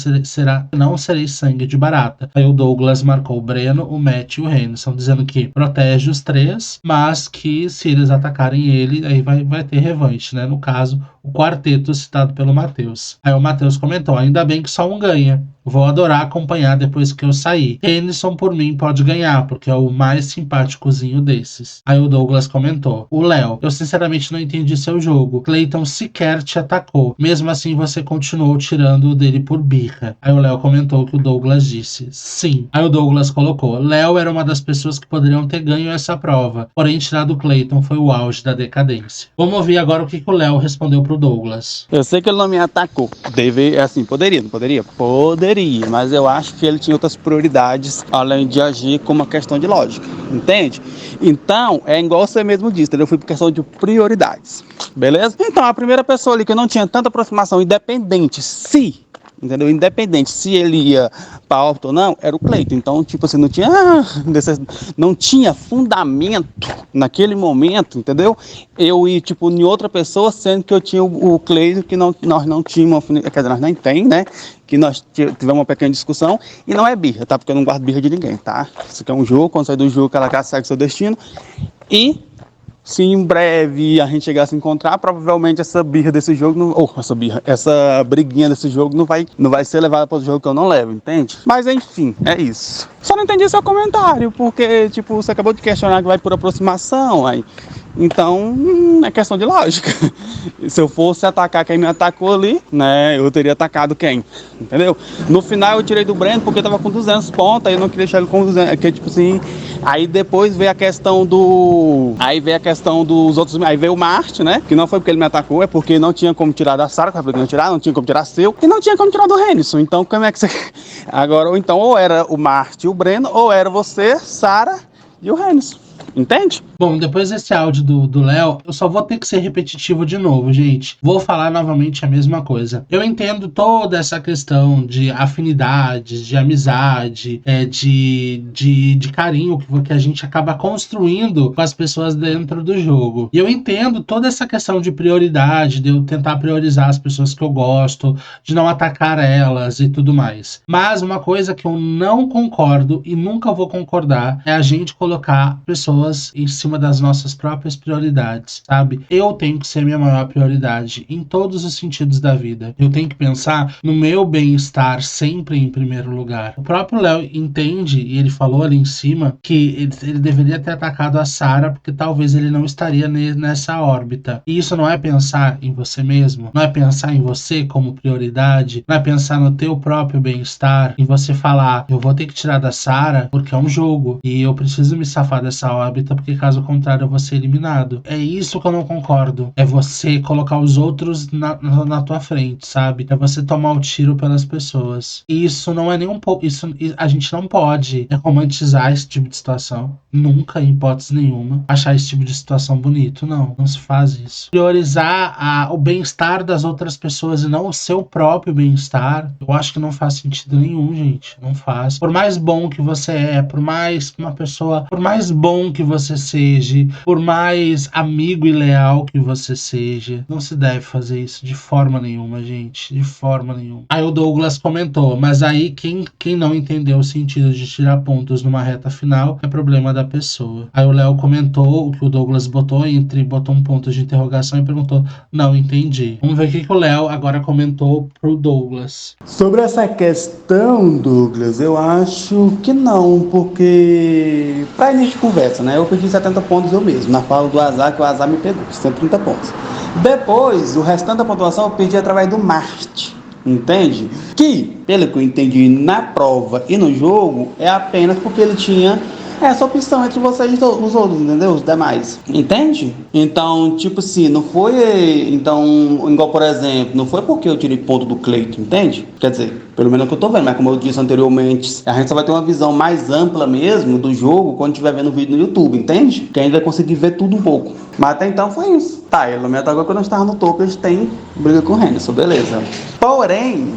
não serei sangue de barata. Aí o Douglas marcou o Breno, o Matt e o Renison, dizendo que protege os 3, mas que se eles atacarem ele, aí vai ter revanche, né? No caso, o quarteto citado pelo Matheus. Aí o Matheus comentou, ainda bem que só um ganha. Vou adorar acompanhar depois que eu sair. Renison, por mim, pode ganhar, porque é o mais simpáticozinho desses. Aí o Douglas comentou, o Léo, eu sinceramente não entendi seu jogo. Clayton sequer te atacou. Mesmo assim, você continuou tirando o dele por birra. Aí o Léo comentou que o Douglas disse, sim. Aí o Douglas colocou, Léo era uma das pessoas que poderiam ter ganho essa prova. Porém, tirar do Clayton foi o auge da decadência. Vamos ouvir agora o que o Léo respondeu pro Douglas. Eu sei que ele não me atacou. Poderia, não poderia? Poderia, mas eu acho que ele tinha outras prioridades, além de agir com uma questão de lógica, entende? Então, é igual você mesmo disse, eu fui por questão de prioridades, beleza? Então, a primeira pessoa ali que não tinha tanta aproximação, independente se ele ia pra órbita ou não, era o Clayton. Então, tipo assim, não tinha fundamento naquele momento, entendeu? Eu ir, tipo, em outra pessoa, sendo que eu tinha o Clayton, que nós não tínhamos, quer dizer, nós nem tem, né? Que nós tivemos uma pequena discussão, e não é birra, tá? Porque eu não guardo birra de ninguém, tá? Isso aqui é um jogo, quando sai do jogo, ela segue seu destino, e se em breve a gente chegar a se encontrar, provavelmente essa birra desse jogo, essa briguinha desse jogo não vai ser levada para o jogo que eu não levo, entende? Mas enfim, é isso. Só não entendi seu comentário, porque tipo, você acabou de questionar que vai por aproximação, aí. Então, é questão de lógica. Se eu fosse atacar quem me atacou ali, né, eu teria atacado quem? Entendeu? No final eu tirei do Breno porque eu tava com 200 pontos, aí eu não queria deixar ele com 200, que tipo assim. Aí depois veio a questão dos outros, aí veio o Marte, né, que não foi porque ele me atacou, é porque não tinha como tirar da Sara, não tinha como tirar seu, e não tinha como tirar do Renison. Então, como é que você... Agora, ou era o Marte e o Breno, ou era você, Sara e o Renison. entende? Bom, depois desse áudio do Léo, eu só vou ter que ser repetitivo de novo, gente. Vou falar novamente a mesma coisa. Eu entendo toda essa questão de afinidades, de amizade, de carinho que a gente acaba construindo com as pessoas dentro do jogo. E eu entendo toda essa questão de prioridade, de eu tentar priorizar as pessoas que eu gosto, de não atacar elas e tudo mais. Mas uma coisa que eu não concordo e nunca vou concordar é a gente colocar pessoas em cima das nossas próprias prioridades, sabe? Eu tenho que ser minha maior prioridade em todos os sentidos da vida. Eu tenho que pensar no meu bem-estar sempre em primeiro lugar. O próprio Léo entende, e ele falou ali em cima, que ele deveria ter atacado a Sarah porque talvez ele não estaria nessa órbita. E isso não é pensar em você mesmo, não é pensar em você como prioridade, não é pensar no teu próprio bem-estar, em você falar, eu vou ter que tirar da Sarah porque é um jogo e eu preciso me safar dessa órbita porque caso contrário eu vou ser eliminado. É isso que eu não concordo. É você colocar os outros na tua frente, sabe? É você tomar o tiro pelas pessoas. E isso não é nem um pouco... A gente não pode romantizar esse tipo de situação. Nunca, em hipótese nenhuma. Achar esse tipo de situação bonito. Não se faz isso. Priorizar o bem-estar das outras pessoas e não o seu próprio bem-estar, eu acho que não faz sentido nenhum, gente. Não faz. Por mais bom que você é, por mais bom que você seja, por mais amigo e leal que você seja, não se deve fazer isso de forma nenhuma, gente. De forma nenhuma. Aí o Douglas comentou, mas aí quem não entendeu o sentido de tirar pontos numa reta final é problema da pessoa. Aí o Léo comentou o que o Douglas botou um ponto de interrogação e perguntou, não entendi. Vamos ver o que o Léo agora comentou pro Douglas. Sobre essa questão, Douglas, eu acho que não, porque pra início de conversa, né, eu perdi 70 pontos eu mesmo, na fala do azar, que o azar me pegou, 130 pontos. Depois, o restante da pontuação eu perdi através do Marte, entende? Que, pelo que eu entendi na prova e no jogo, é apenas porque ele tinha essa opção entre vocês e os outros, entendeu? Os demais, entende? Então, tipo assim, não foi, igual por exemplo, não foi porque eu tirei ponto do Cleiton, entende? Quer dizer, pelo menos é o que eu tô vendo, mas como eu disse anteriormente, a gente só vai ter uma visão mais ampla mesmo do jogo quando estiver vendo o vídeo no YouTube, entende? Que a gente vai conseguir ver tudo um pouco. Mas até então foi isso. Tá, ele me atacou quando eu estava no topo, eles têm briga com o Henderson, beleza. Porém,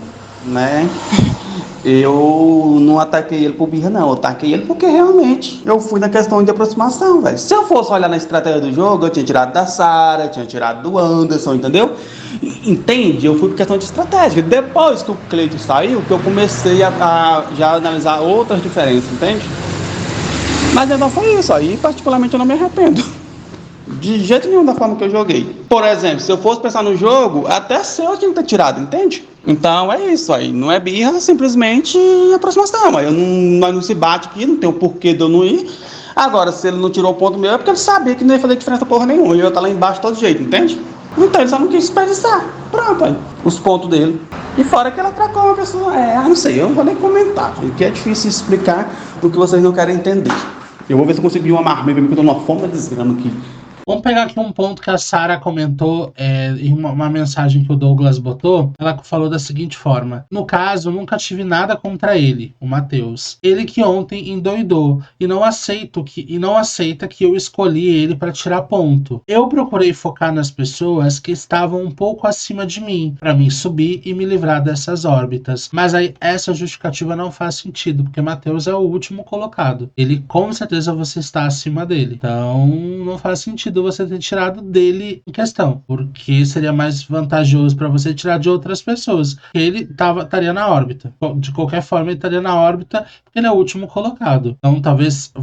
né, eu não ataquei ele por birra, não. Eu ataquei ele porque realmente eu fui na questão de aproximação, velho. Se eu fosse olhar na estratégia do jogo, eu tinha tirado da Sarah, tinha tirado do Anderson, entendeu? Entende? Eu fui por questão de estratégia. Depois que o Cleiton saiu, que eu comecei a já analisar outras diferenças, entende? Mas então foi isso. Aí, particularmente, eu não me arrependo. De jeito nenhum da forma que eu joguei. Por exemplo, se eu fosse pensar no jogo, até seu eu tinha que ter tirado, entende? Então é isso aí, não é birra, simplesmente aproximação. Aí nós não se bate aqui, não tem o porquê de eu não ir. Agora, se ele não tirou o ponto meu, é porque ele sabia que não ia fazer diferença porra nenhuma. Eu ia estar lá embaixo de todo jeito, entende? Então ele só não quis desperdiçar. Pronto, aí, os pontos dele. E fora que ele atracou uma pessoa. Não sei, eu não vou nem comentar, porque é difícil explicar o que vocês não querem entender. Eu vou ver se eu consigo uma marmita, porque eu tô numa fome desgrama aqui. Vamos pegar aqui um ponto que a Sarah comentou em uma mensagem que o Douglas botou. Ela falou da seguinte forma: no caso, nunca tive nada contra ele, o Matheus. Ele que ontem endoidou e não aceita que eu escolhi ele para tirar ponto. Eu procurei focar nas pessoas que estavam um pouco acima de mim, para mim subir e me livrar dessas órbitas. Mas aí essa justificativa não faz sentido, porque Matheus é o último colocado. Ele, com certeza, você está acima dele. Então, não faz sentido você ter tirado dele em questão, porque seria mais vantajoso para você tirar de outras pessoas. Ele estaria na órbita. De qualquer forma, ele estaria na órbita porque ele é o último colocado. Então, talvez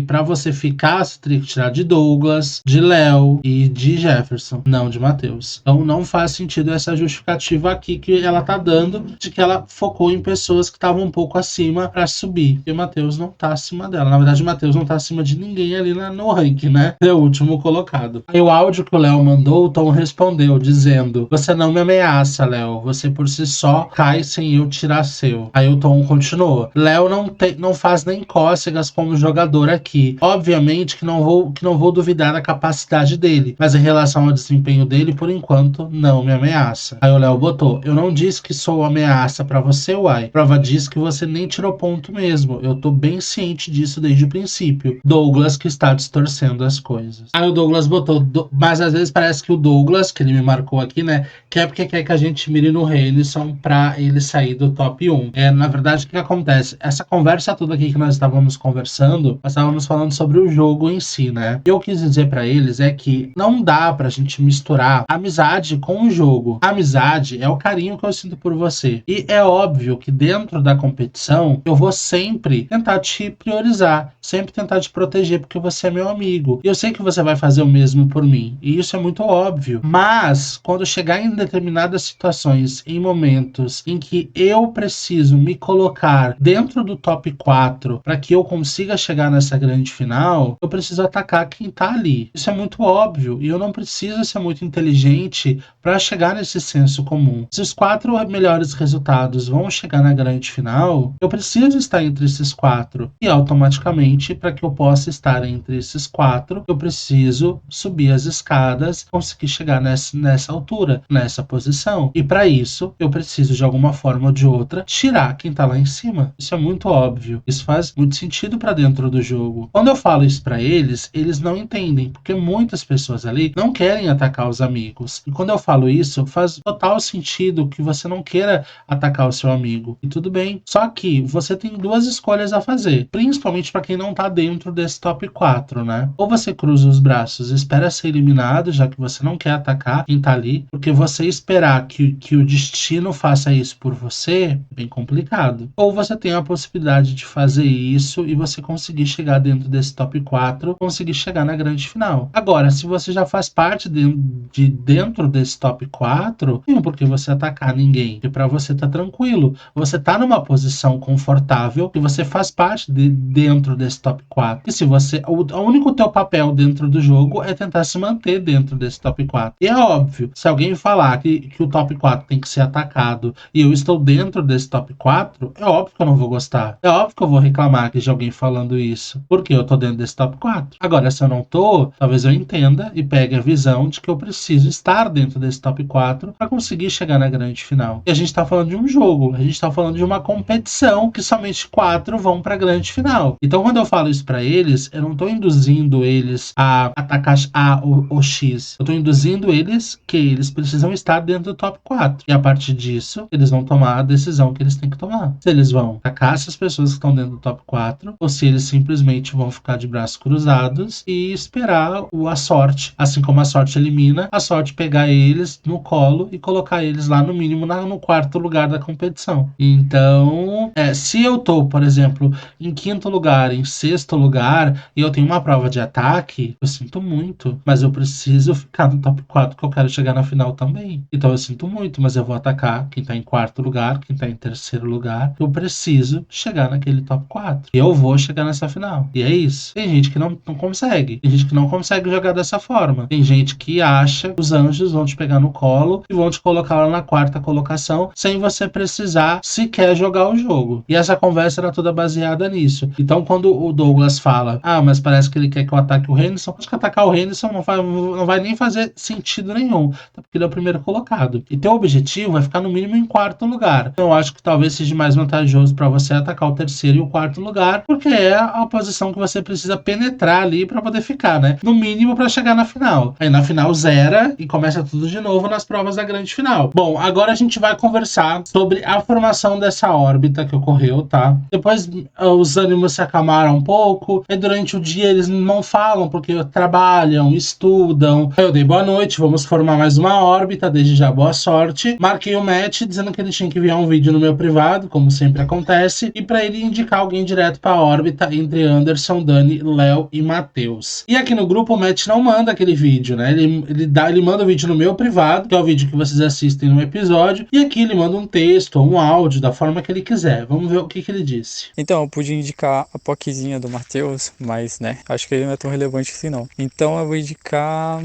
para você ficar, você teria que tirar de Douglas, de Léo e de Jefferson, não de Matheus. Então, não faz sentido essa justificativa aqui que ela tá dando de que ela focou em pessoas que estavam um pouco acima para subir. E o Matheus não tá acima dela. Na verdade, o Matheus não tá acima de ninguém ali no ranking, né? É o último colocado. Aí o áudio que o Léo mandou, o Tom respondeu, dizendo: você não me ameaça, Léo. Você por si só cai sem eu tirar seu. Aí o Tom continuou: Léo não faz nem cócegas como jogador aqui. Obviamente que não vou duvidar da capacidade dele, mas em relação ao desempenho dele, por enquanto, não me ameaça. Aí o Léo botou: eu não disse que sou ameaça pra você, uai. Prova disso que você nem tirou ponto mesmo. Eu tô bem ciente disso desde o princípio. Douglas que está distorcendo as coisas. Aí o Douglas botou, mas às vezes parece que o Douglas, que ele me marcou aqui, né, quer porque quer que a gente mire no Renison pra ele sair do top 1. Na verdade, o que acontece? Essa conversa toda aqui que nós estávamos conversando, nós estávamos falando sobre o jogo em si, né? O que eu quis dizer pra eles é que não dá pra gente misturar amizade com o jogo. A amizade é o carinho que eu sinto por você. E é óbvio que dentro da competição, eu vou sempre tentar te priorizar, sempre tentar te proteger, porque você é meu amigo. E eu sei que você vai fazer o mesmo por mim. E isso é muito óbvio. Mas, quando chegar em determinadas situações, em momentos em que eu preciso me colocar dentro do top 4 para que eu consiga chegar nessa grande final, eu preciso atacar quem tá ali. Isso é muito óbvio. E eu não preciso ser muito inteligente para chegar nesse senso comum. Se os 4 melhores resultados vão chegar na grande final, eu preciso estar entre esses 4. E automaticamente, para que eu possa estar entre esses 4, eu preciso subir as escadas, conseguir chegar nessa altura, nessa posição. E para isso, eu preciso de alguma forma ou de outra tirar quem tá lá em cima. Isso é muito óbvio. Isso faz muito sentido para dentro do jogo. Quando eu falo isso para eles não entendem, porque muitas pessoas ali não querem atacar os amigos. E quando eu falo isso, faz total sentido que você não queira atacar o seu amigo. E tudo bem. Só que você tem duas escolhas a fazer, principalmente para quem não tá dentro desse top 4, né? Ou você cruza os braços e espera ser eliminado, já que você não quer atacar quem tá ali, porque você esperar que o destino faça isso por você é bem complicado. Ou você tem a possibilidade de fazer isso e você conseguir chegar dentro desse top 4, conseguir chegar na grande final. Agora, se você já faz parte dentro desse top 4, não tem por que você atacar ninguém, porque pra você tá tranquilo. Você tá numa posição confortável e você faz parte dentro desse top 4. E se você... O único teu papel dentro do jogo é tentar se manter dentro desse top 4. E é óbvio, se alguém falar que o top 4 tem que ser atacado e eu estou dentro desse top 4, é óbvio que eu não vou gostar. É óbvio que eu vou reclamar de alguém falando isso, porque eu tô dentro desse top 4. Agora, se eu não tô, talvez eu entenda e pegue a visão de que eu preciso estar dentro desse top 4 para conseguir chegar na grande final. E a gente tá falando de um jogo, a gente tá falando de uma competição que somente 4 vão pra grande final. Então, quando eu falo isso pra eles, eu não tô induzindo eles a atacar A ou X. Eu tô induzindo eles que eles precisam estar dentro do top 4. E a partir disso, eles vão tomar a decisão que eles têm que tomar. Se eles vão atacar essas pessoas que estão dentro do top 4, ou se eles simplesmente vão ficar de braços cruzados e esperar a sorte. Assim como a sorte elimina, a sorte pegar eles no colo e colocar eles lá no mínimo no 4º lugar da competição. Então, se eu tô, por exemplo, em 5º lugar, em 6º lugar, e eu tenho uma prova de ataque, eu sinto muito, mas eu preciso ficar no top 4 que eu quero chegar na final também. Então eu sinto muito, mas eu vou atacar quem tá em 4º lugar, quem tá em 3º lugar. Eu preciso chegar naquele top 4. E eu vou chegar nessa final. E é isso. Tem gente que não consegue. Tem gente que não consegue jogar dessa forma. Tem gente que acha que os anjos vão te pegar no colo e vão te colocar lá na 4ª colocação sem você precisar sequer jogar o jogo. E essa conversa era toda baseada nisso. Então quando o Douglas fala, mas parece que ele quer que eu ataque o Renison, acho que atacar o Renison não vai nem fazer sentido nenhum, até porque ele é o primeiro colocado. E teu objetivo é ficar no mínimo em 4º lugar. Então eu acho que talvez seja mais vantajoso para você atacar o 3º e o 4º lugar, porque é a posição que você precisa penetrar ali para poder ficar, né? No mínimo para chegar na final. Aí na final zera e começa tudo de novo nas provas da grande final. Bom, agora a gente vai conversar sobre a formação dessa órbita que ocorreu, tá? Depois os ânimos se acalmaram um pouco, e durante o dia eles não falam porque trabalham, estudam. Eu dei boa noite, vamos formar mais uma órbita, desde já boa sorte. Marquei o Matt dizendo que ele tinha que enviar um vídeo no meu privado, como sempre acontece, e para ele indicar alguém direto para a órbita entre Anderson, Dani, Léo e Matheus. E aqui no grupo o Matt não manda aquele vídeo, né? Ele manda o vídeo no meu privado, que é o vídeo que vocês assistem no episódio, e aqui ele manda um texto ou um áudio da forma que ele quiser. Vamos ver o que ele disse. Então, eu pude indicar a POCzinha do Matheus, mas, né, acho que ele não é tão relevante assim não. Então eu vou indicar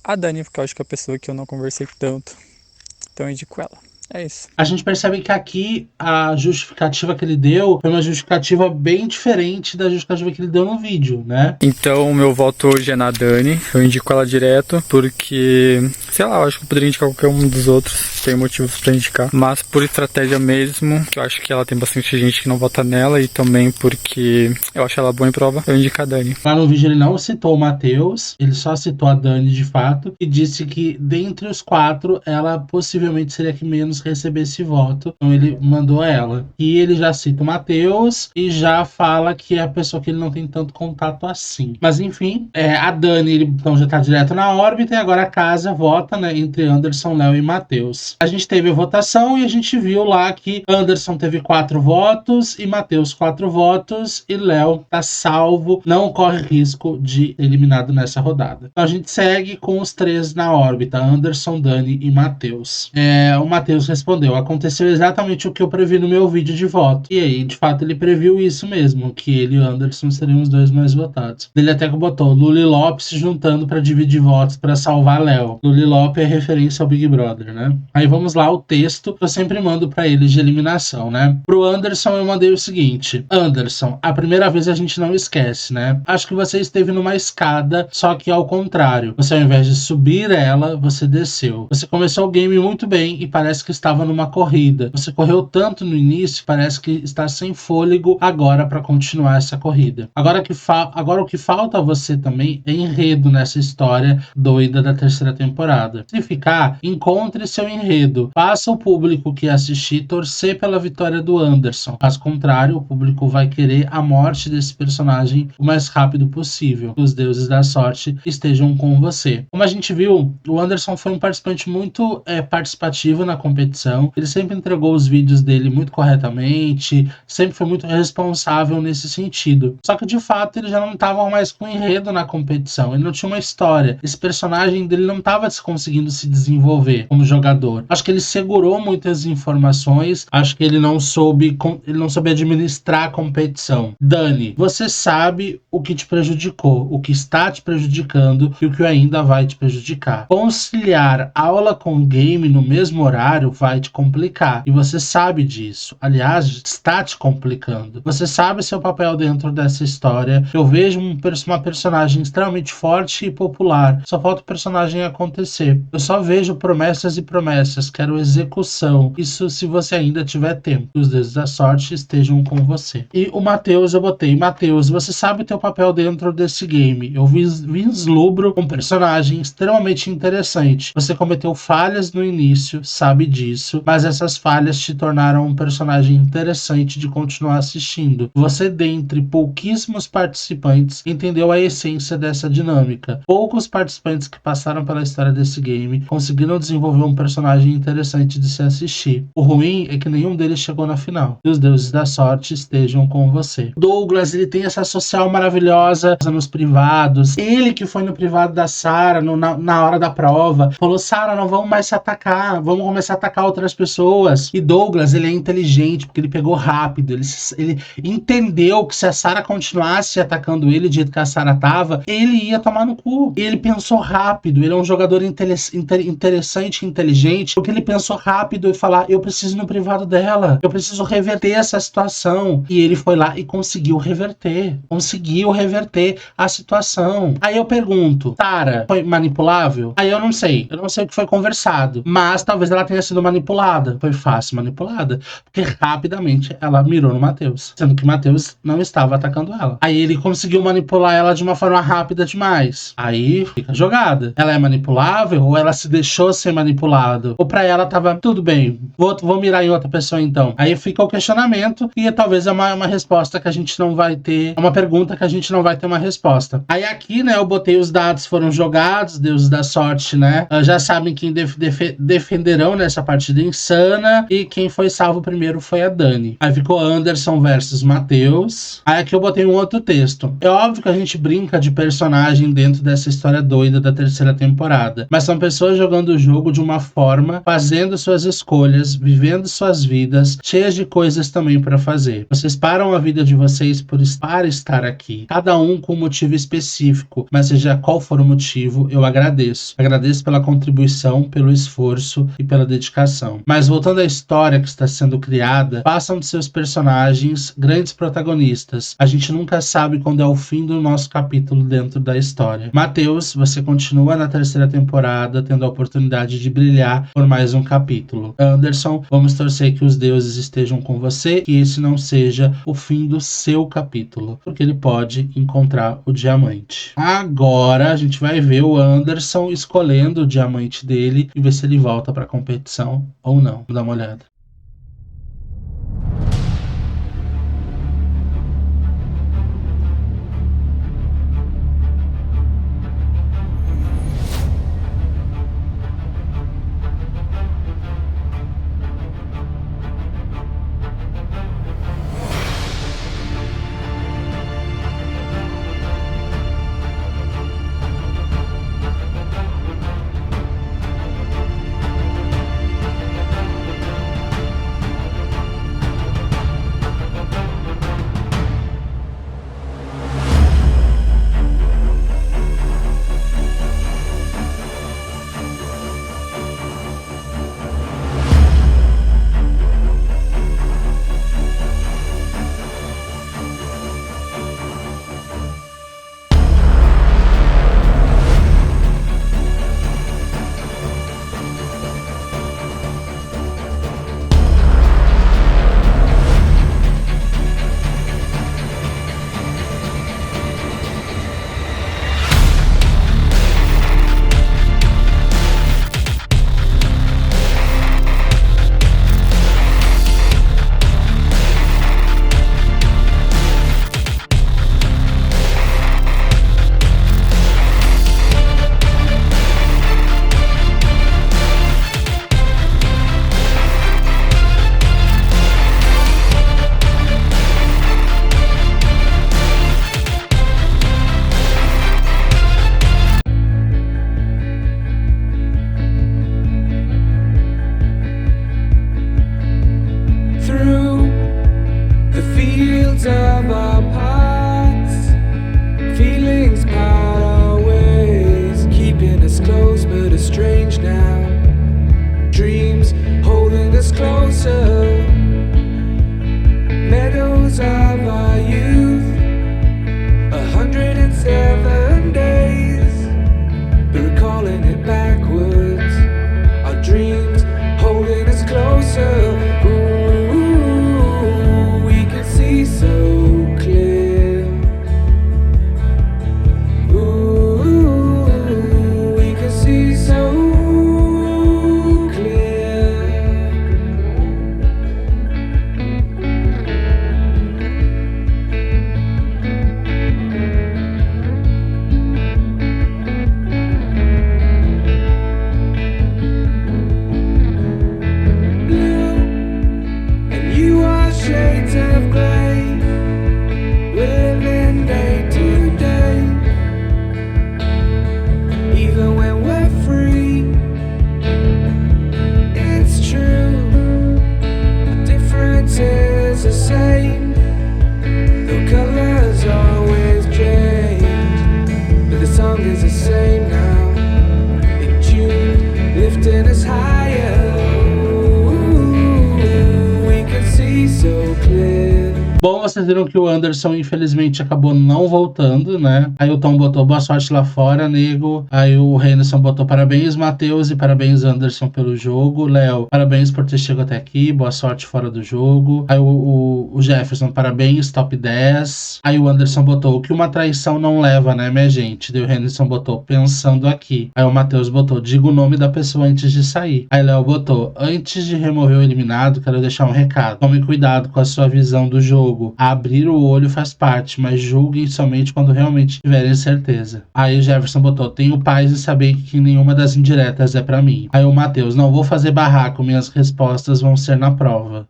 a Dani, porque eu acho que é a pessoa que eu não conversei tanto. Então eu indico ela. É isso. A gente percebe que aqui a justificativa que ele deu foi uma justificativa bem diferente da justificativa que ele deu no vídeo, né? Então o meu voto hoje é na Dani. Eu indico ela direto, porque, sei lá, eu acho que eu poderia indicar qualquer um dos outros. Tem motivos pra indicar. Mas por estratégia mesmo, que eu acho que ela tem bastante gente que não vota nela, e também porque eu acho ela boa em prova, eu indico a Dani. Lá no vídeo ele não citou o Matheus, ele só citou a Dani de fato, e disse que dentre os 4, ela possivelmente seria a que menos recebesse voto. Então ele mandou ela. E ele já cita o Matheus e já fala que é a pessoa que ele não tem tanto contato assim. Mas enfim, a Dani, ele então já tá direto na órbita, e agora a casa vota, né, entre Anderson, Léo e Matheus. A gente teve a votação e a gente viu lá que Anderson teve 4 votos e Matheus 4 votos, e Léo tá salvo, não corre risco de ser eliminado nessa rodada. Então a gente segue com os 3 na órbita, Anderson, Dani e Matheus. O Matheus respondeu: aconteceu exatamente o que eu previ no meu vídeo de voto. E aí, de fato, ele previu isso mesmo, que ele e o Anderson seriam os 2 mais votados. Ele até que botou Luli Lopes se juntando pra dividir votos pra salvar Léo. Luli Lopes é referência ao Big Brother, né? Aí vamos lá, o texto que eu sempre mando pra eles de eliminação, né? Pro Anderson eu mandei o seguinte: Anderson, a primeira vez a gente não esquece, né? Acho que você esteve numa escada, só que ao contrário. Você, ao invés de subir ela, você desceu. Você começou o game muito bem e parece que estava numa corrida. Você correu tanto no início, parece que está sem fôlego agora para continuar essa corrida. Agora o que falta a você também é enredo nessa história doida da 3ª temporada. Se ficar, encontre seu enredo. Faça o público que assistir torcer pela vitória do Anderson. Caso contrário, o público vai querer a morte desse personagem o mais rápido possível. Os deuses da sorte estejam com você. Como a gente viu, o Anderson foi um participante muito participativo na competição. Ele sempre entregou os vídeos dele muito corretamente, sempre foi muito responsável nesse sentido. Só que de fato ele já não estava mais com enredo na competição, ele não tinha uma história. Esse personagem dele não estava conseguindo se desenvolver como jogador. Acho que ele segurou muitas informações, acho que ele não soube administrar a competição. Dani, você sabe o que te prejudicou, o que está te prejudicando e o que ainda vai te prejudicar. Conciliar aula com game no mesmo horário vai te complicar, e você sabe disso. Aliás, está te complicando. Você sabe seu papel dentro dessa história. Eu vejo uma personagem extremamente forte e popular. Só falta o personagem acontecer. Eu só vejo promessas e promessas. Quero execução. Isso se você ainda tiver tempo. Os deuses da sorte estejam com você. E o Matheus, eu botei: Matheus, você sabe teu papel dentro desse game. Eu vislumbro um personagem extremamente interessante. Você cometeu falhas no início, sabe disso, mas essas falhas te tornaram um personagem interessante de continuar assistindo. Você, dentre pouquíssimos participantes, entendeu a essência dessa dinâmica. Poucos participantes que passaram pela história desse game conseguiram desenvolver um personagem interessante de se assistir. O ruim é que nenhum deles chegou na final. E os deuses da sorte estejam com você. Douglas, ele tem essa social maravilhosa nos privados. Ele que foi no privado da Sarah na hora da prova, falou: Sarah, não vamos mais se atacar, vamos começar a atacar outras pessoas. E Douglas, ele é inteligente, porque ele pegou rápido, ele entendeu que se a Sarah continuasse atacando ele do jeito que a Sarah tava, ele ia tomar no cu. Ele pensou rápido, ele é um jogador interessante e inteligente, porque ele pensou rápido e falar: eu preciso ir no privado dela, eu preciso reverter essa situação. E ele foi lá e conseguiu reverter a situação. Aí eu pergunto: Sarah foi manipulável? Aí eu não sei o que foi conversado, mas talvez ela tenha sido manipulada. Foi fácil manipulada, porque rapidamente ela mirou no Matheus, sendo que Matheus não estava atacando ela. Aí ele conseguiu manipular ela de uma forma rápida demais. Aí fica jogada. Ela é manipulável ou ela se deixou ser manipulada? Ou pra ela tava tudo bem, vou mirar em outra pessoa então? Aí fica o questionamento e talvez é uma resposta que a gente não vai ter, uma pergunta que a gente não vai ter uma resposta. Aí aqui, né, eu botei os dados foram jogados, deuses da sorte, né, já sabem quem defenderão nessa partida insana e quem foi salvo primeiro foi a Dani. Aí ficou Anderson versus Matheus. Aí aqui eu botei um outro texto. É óbvio que a gente brinca de personagem dentro dessa história doida da terceira temporada, mas são pessoas jogando o jogo de uma forma, fazendo suas escolhas, vivendo suas vidas, cheias de coisas também para fazer. Vocês param a vida de vocês para estar aqui, cada um com um motivo específico, mas seja qual for o motivo, eu agradeço. Agradeço pela contribuição, pelo esforço e pela dedicação. Mas voltando à história que está sendo criada, façam de seus personagens grandes protagonistas. A gente nunca sabe quando é o fim do nosso capítulo dentro da história. Matheus, você continua na terceira temporada, tendo a oportunidade de brilhar por mais um capítulo. Anderson, vamos torcer que os deuses estejam com você, que esse não seja o fim do seu capítulo, porque ele pode encontrar o diamante. Agora a gente vai ver o Anderson escolhendo o diamante dele e ver se ele volta para a competição ou não. Vamos dar uma olhada. Bom, vocês viram que o Anderson, infelizmente, acabou não voltando, né? Aí o Tom botou boa sorte lá fora, nego. Aí o Renison botou parabéns, Matheus, e parabéns, Anderson, pelo jogo. Léo, parabéns por ter chegado até aqui, boa sorte fora do jogo. Aí o Jefferson, parabéns, top 10. Aí o Anderson botou, o que uma traição não leva, né, minha gente? Daí o Renison botou, pensando aqui. Aí o Matheus botou, diga o nome da pessoa antes de sair. Aí Léo botou, antes de remover o eliminado, quero deixar um recado. Tome cuidado com a sua visão do jogo. jogo. Abrir o olho faz parte, mas julguem somente quando realmente tiverem certeza. Aí o Jefferson botou: tenho paz em saber que nenhuma das indiretas é pra mim. Aí o Matheus: não vou fazer barraco, minhas respostas vão ser na prova.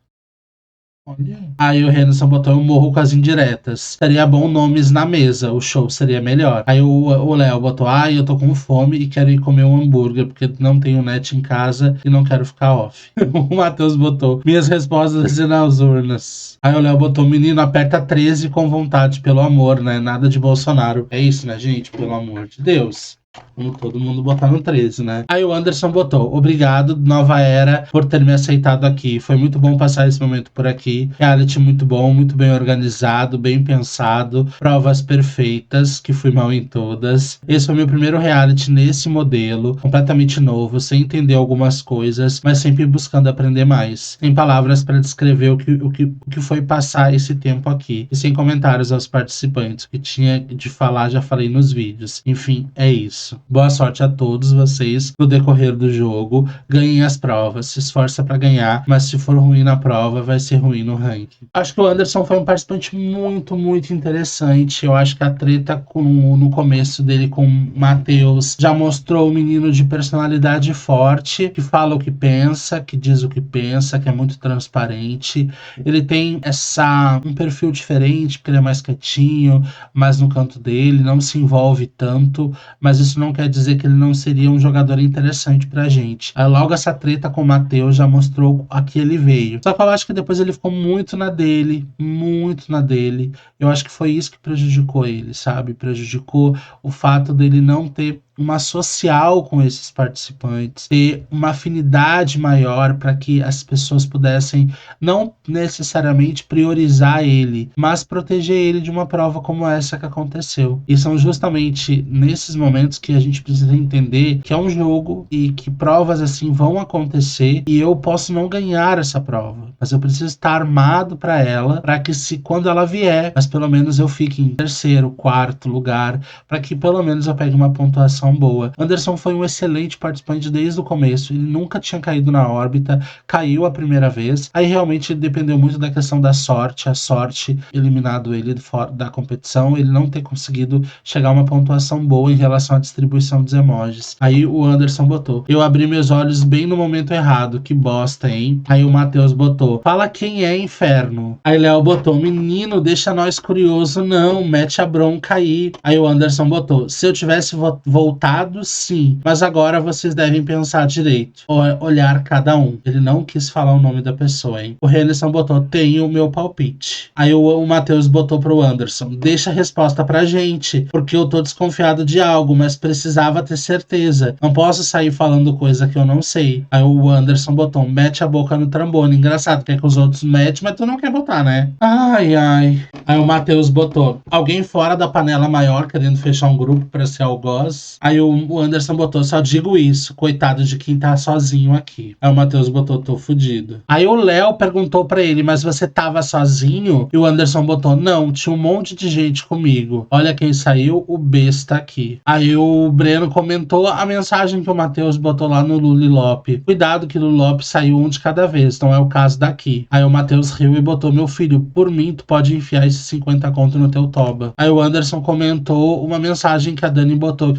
Olha. Aí o Renison botou: eu morro com as indiretas. Seria bom nomes na mesa, o show seria melhor. Aí o Léo botou: eu tô com fome e quero ir comer um hambúrguer, porque não tenho net em casa e não quero ficar off. O Matheus botou: minhas respostas nas urnas. Aí o Léo botou: menino, aperta 13 com vontade, pelo amor, né? Nada de Bolsonaro. É isso, né, gente? Pelo amor de Deus. Vamos todo mundo botar no 13, né? Aí o Anderson botou: obrigado, Nova Era, por ter me aceitado aqui. Foi muito bom passar esse momento por aqui. Reality muito bom, muito bem organizado, bem pensado. Provas perfeitas, que fui mal em todas. Esse foi meu primeiro reality nesse modelo, completamente novo, sem entender algumas coisas, mas sempre buscando aprender mais. Sem palavras para descrever o que foi passar esse tempo aqui. E sem comentários aos participantes. O que tinha de falar, já falei nos vídeos. Enfim, é isso. Boa sorte a todos vocês no decorrer do jogo. Ganhem as provas, se esforça pra ganhar, mas se for ruim na prova, vai ser ruim no ranking. Acho que o Anderson foi um participante muito, muito interessante. Eu acho que a treta no começo dele com o Matheus já mostrou um menino de personalidade forte, que fala o que pensa, que diz o que pensa, que é muito transparente. Ele tem um perfil diferente, porque ele é mais quietinho, mais no canto dele, não se envolve tanto, mas isso não quer dizer que ele não seria um jogador interessante pra gente. Aí logo essa treta com o Matheus já mostrou a que ele veio. Só que eu acho que depois ele ficou muito na dele. Eu acho que foi isso que prejudicou ele, sabe? Prejudicou o fato dele não ter uma social com esses participantes, ter uma afinidade maior para que as pessoas pudessem não necessariamente priorizar ele, mas proteger ele de uma prova como essa que aconteceu. E são justamente nesses momentos que a gente precisa entender que é um jogo e que provas assim vão acontecer e eu posso não ganhar essa prova, mas eu preciso estar armado para ela, para que quando ela vier, mas pelo menos eu fique em terceiro, quarto lugar, para que pelo menos eu pegue uma pontuação boa. Anderson foi um excelente participante desde o começo, ele nunca tinha caído na órbita, caiu a primeira vez, aí realmente dependeu muito da questão da sorte, a sorte eliminado ele da competição, ele não ter conseguido chegar a uma pontuação boa em relação à distribuição dos emojis. Aí o Anderson botou: eu abri meus olhos bem no momento errado, que bosta, hein? Aí o Matheus botou: fala quem é inferno. Aí Léo botou: menino, deixa nós curioso não, mete a bronca aí. Aí o Anderson botou: se eu tivesse voltado, sim, mas agora vocês devem pensar direito, olhar cada um. Ele não quis falar o nome da pessoa, hein? O Renison botou: tenho o meu palpite. Aí o Matheus botou pro Anderson: deixa a resposta pra gente, porque eu tô desconfiado de algo, mas precisava ter certeza. Não posso sair falando coisa que eu não sei. Aí o Anderson botou: mete a boca no trombone. Engraçado, quer que os outros metem, mas tu não quer botar, né? Ai. Aí o Matheus botou: alguém fora da panela maior querendo fechar um grupo pra ser algoz. Aí o Anderson botou: só digo isso, coitado de quem tá sozinho aqui. Aí o Matheus botou: tô fudido. Aí o Léo perguntou pra ele: mas você tava sozinho? E o Anderson botou: não, tinha um monte de gente comigo. Olha quem saiu, o besta aqui. Aí o Breno comentou a mensagem que o Matheus botou lá no Lulilop: cuidado que Lulilop saiu um de cada vez, não é o caso daqui. Aí o Matheus riu e botou: meu filho, por mim tu pode enfiar esses 50 conto no teu toba. Aí o Anderson comentou uma mensagem que a Dani botou,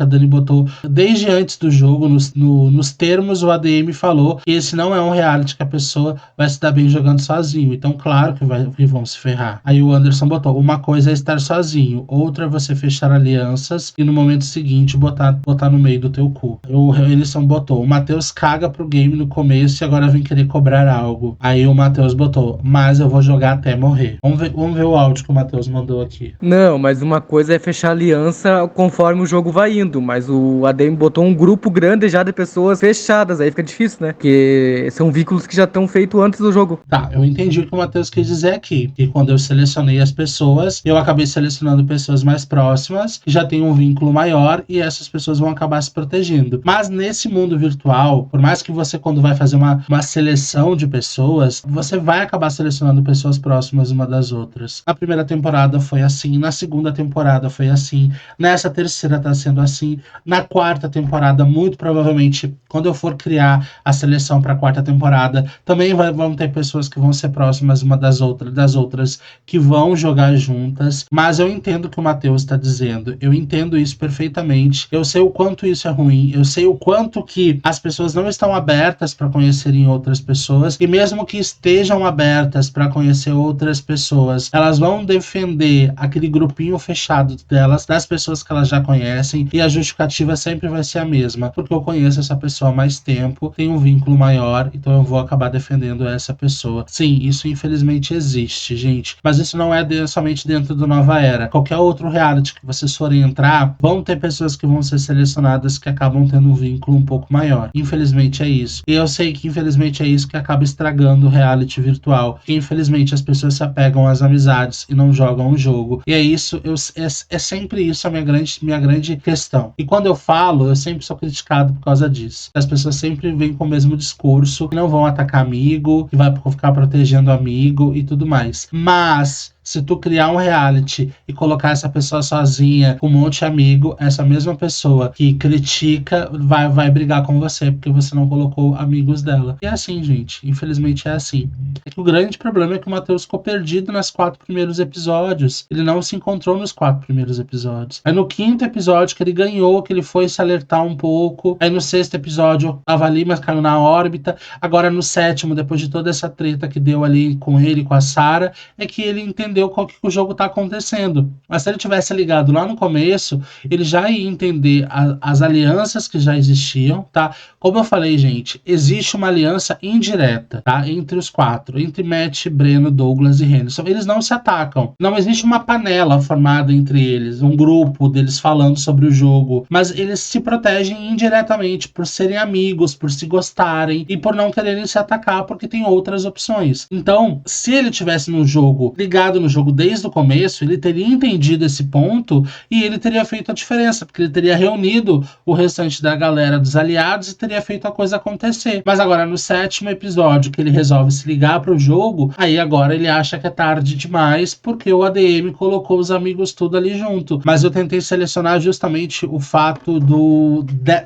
desde antes do jogo, nos termos o ADM falou que esse não é um reality que a pessoa vai se dar bem jogando sozinho, então claro que vão se ferrar. Aí o Anderson botou: uma coisa é estar sozinho, outra é você fechar alianças e no momento seguinte botar no meio do teu cu. O Renison botou: o Matheus caga pro game no começo e agora vem querer cobrar algo. Aí o Matheus botou: mas eu vou jogar até morrer. Vamos ver o áudio que o Matheus mandou aqui. Não, mas uma coisa é fechar aliança conforme o jogo vai indo, mas o ADM botou um grupo grande já de pessoas fechadas, aí fica difícil, né? Porque são vínculos que já estão feitos antes do jogo. Tá, eu entendi o que o Matheus quis dizer aqui, que quando eu selecionei as pessoas, eu acabei selecionando pessoas mais próximas, que já tem um vínculo maior, e essas pessoas vão acabar se protegendo. Mas nesse mundo virtual, por mais que você, quando vai fazer uma seleção de pessoas, você vai acabar selecionando pessoas próximas uma das outras. Na primeira temporada foi assim, na segunda temporada foi assim, nessa terceira tá sendo assim. Na quarta temporada, muito provavelmente, quando eu for criar a seleção para a quarta temporada, também vão ter pessoas que vão ser próximas uma das outras que vão jogar juntas. Mas eu entendo o que o Matheus está dizendo. Eu entendo isso perfeitamente. Eu sei o quanto isso é ruim. Eu sei o quanto que as pessoas não estão abertas para conhecerem outras pessoas. E mesmo que estejam abertas para conhecer outras pessoas, elas vão defender aquele grupinho fechado delas, das pessoas que elas já conhecem. E a justificativa sempre vai ser a mesma. Porque eu conheço essa pessoa há mais tempo, tenho um vínculo maior, então eu vou acabar defendendo essa pessoa. Sim, isso infelizmente existe, gente. Mas isso não é somente dentro do Nova Era. Qualquer outro reality que vocês forem entrar, vão ter pessoas que vão ser selecionadas que acabam tendo um vínculo um pouco maior. Infelizmente é isso. E eu sei que infelizmente é isso que acaba estragando o reality virtual. Que infelizmente as pessoas se apegam às amizades e não jogam o jogo. E é isso, é sempre isso a minha grande questão. E quando eu falo, eu sempre sou criticado por causa disso. As pessoas sempre vêm com o mesmo discurso, que não vão atacar amigo, que vai ficar protegendo amigo e tudo mais. Mas se tu criar um reality e colocar essa pessoa sozinha, com um monte de amigo, essa mesma pessoa que critica vai brigar com você, porque você não colocou amigos dela. E é assim, gente. Infelizmente é assim. É que o grande problema é que o Matheus ficou perdido nos 4 primeiros episódios. Ele não se encontrou nos 4 primeiros episódios. Aí no 5º episódio que ele ganhou, que ele foi se alertar um pouco. Aí no 6º episódio tava ali, mas caiu na órbita. Agora no 7º, depois de toda essa treta que deu ali com ele, com a Sarah, é que ele entendeu qual que o jogo tá acontecendo. Mas se ele tivesse ligado lá no começo, ele já ia entender as alianças que já existiam, tá? Como eu falei, gente, existe uma aliança indireta, tá? Entre os 4, entre Matt, Breno, Douglas e Henderson. Eles não se atacam. Não existe uma panela formada entre eles, um grupo deles falando sobre o jogo, mas eles se protegem indiretamente por serem amigos, por se gostarem e por não quererem se atacar porque tem outras opções. Então, se ele tivesse no jogo, ligado no jogo desde o começo, ele teria entendido esse ponto e ele teria feito a diferença, porque ele teria reunido o restante da galera dos aliados e teria feito a coisa acontecer. Mas agora no 7º episódio que ele resolve se ligar para o jogo, aí agora ele acha que é tarde demais porque o ADM colocou os amigos tudo ali junto. Mas eu tentei selecionar justamente o fato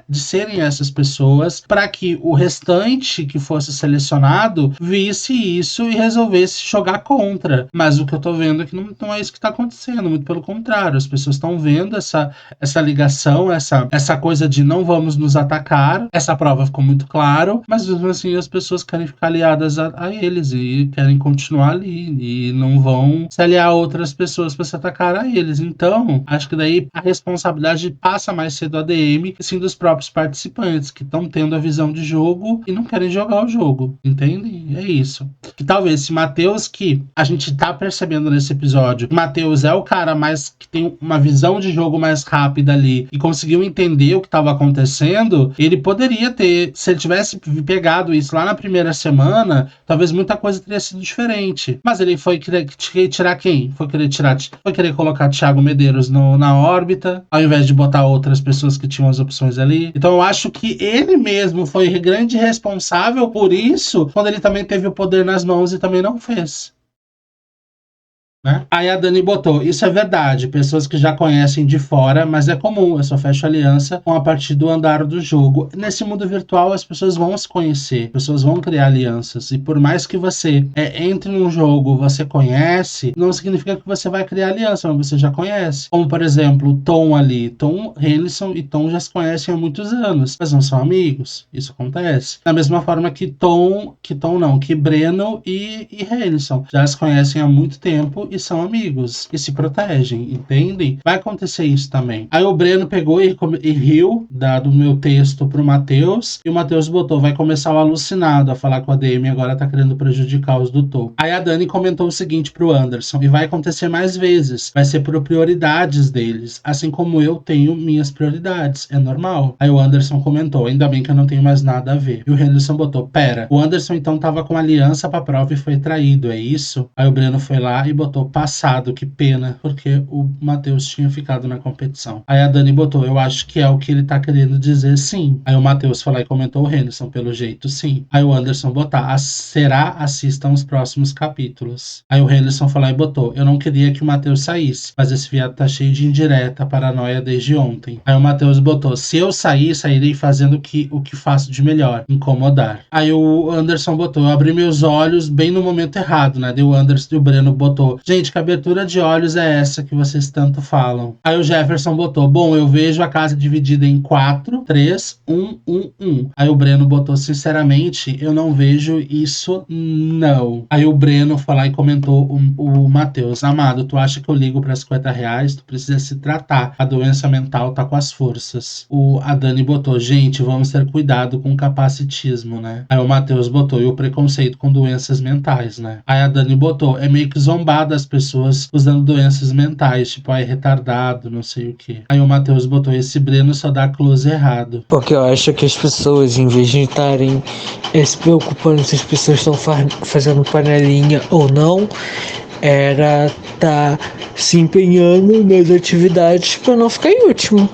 de serem essas pessoas para que o restante que fosse selecionado visse isso e resolvesse jogar contra. Mas o que eu tô vendo é que não é isso que tá acontecendo, muito pelo contrário, as pessoas estão vendo essa ligação, essa coisa de não vamos nos atacar, essa prova ficou muito claro, mas mesmo assim as pessoas querem ficar aliadas a eles e querem continuar ali e não vão se aliar a outras pessoas para se atacar a eles. Então, acho que daí a responsabilidade passa mais cedo a ADM e sim dos próprios participantes que estão tendo a visão de jogo e não querem jogar o jogo, entende? É isso. Que talvez esse Matheus que a gente tá percebendo nesse episódio, Matheus é o cara mais que tem uma visão de jogo mais rápida ali e conseguiu entender o que estava acontecendo, ele poderia ter, se ele tivesse pegado isso lá na primeira semana, talvez muita coisa teria sido diferente. Mas ele foi querer tirar quem? Foi querer colocar Thiago Medeiros na órbita, ao invés de botar outras pessoas que tinham as opções ali. Então eu acho que ele mesmo foi grande responsável por isso, quando ele também teve o poder nas mãos e também não fez. Né? Aí a Dani botou, isso é verdade, pessoas que já conhecem de fora, mas é comum, eu só fecho aliança com a partir do andar do jogo. Nesse mundo virtual as pessoas vão se conhecer, as pessoas vão criar alianças, e por mais que você entre num jogo, você conhece, não significa que você vai criar aliança, mas você já conhece. Como por exemplo, Tom ali, Tom, Henderson e Tom já se conhecem há muitos anos, mas não são amigos, isso acontece. Da mesma forma que Breno e Henderson já se conhecem há muito tempo e são amigos, e se protegem, entendem? Vai acontecer isso também. Aí o Breno pegou e riu do meu texto pro Matheus, e o Matheus botou, vai começar o alucinado a falar com a DM, agora tá querendo prejudicar os do Tom. Aí a Dani comentou o seguinte pro Anderson, e vai acontecer mais vezes, vai ser por prioridades deles, assim como eu tenho minhas prioridades, é normal. Aí o Anderson comentou, ainda bem que eu não tenho mais nada a ver. E o Henderson botou, pera, o Anderson então tava com aliança pra prova e foi traído, é isso? Aí o Breno foi lá e botou botou passado, que pena, porque o Matheus tinha ficado na competição. Aí a Dani botou, eu acho que é o que ele tá querendo dizer, sim. Aí o Matheus foi lá e comentou o Henderson, pelo jeito, sim. Aí o Anderson botar, será assistam os próximos capítulos. Aí o Henderson foi lá e botou, eu não queria que o Matheus saísse, mas esse viado tá cheio de indireta, paranoia desde ontem. Aí o Matheus botou, se eu sair, sairei fazendo o que faço de melhor, incomodar. Aí o Anderson botou, eu abri meus olhos bem no momento errado, né? Daí o Anderson e o Breno botou, gente, que abertura de olhos é essa que vocês tanto falam? Aí o Jefferson botou, bom, eu vejo a casa dividida em 4, 3, 1, 1, 1. Aí o Breno botou, sinceramente, eu não vejo isso, não. Aí o Breno foi lá e comentou o Matheus, amado, tu acha que eu ligo para R$50? Tu precisa se tratar. A doença mental tá com as forças. A Dani botou, gente, vamos ter cuidado com o capacitismo, né? Aí o Matheus botou, e o preconceito com doenças mentais, né? Aí a Dani botou, é meio que zombar das pessoas usando doenças mentais, tipo, retardado, não sei o que. Aí o Matheus botou, esse Breno só dá close errado. Porque eu acho que as pessoas, em vez de estarem se preocupando se as pessoas estão fazendo panelinha ou não, era tá se empenhando nas atividades para não ficar em último.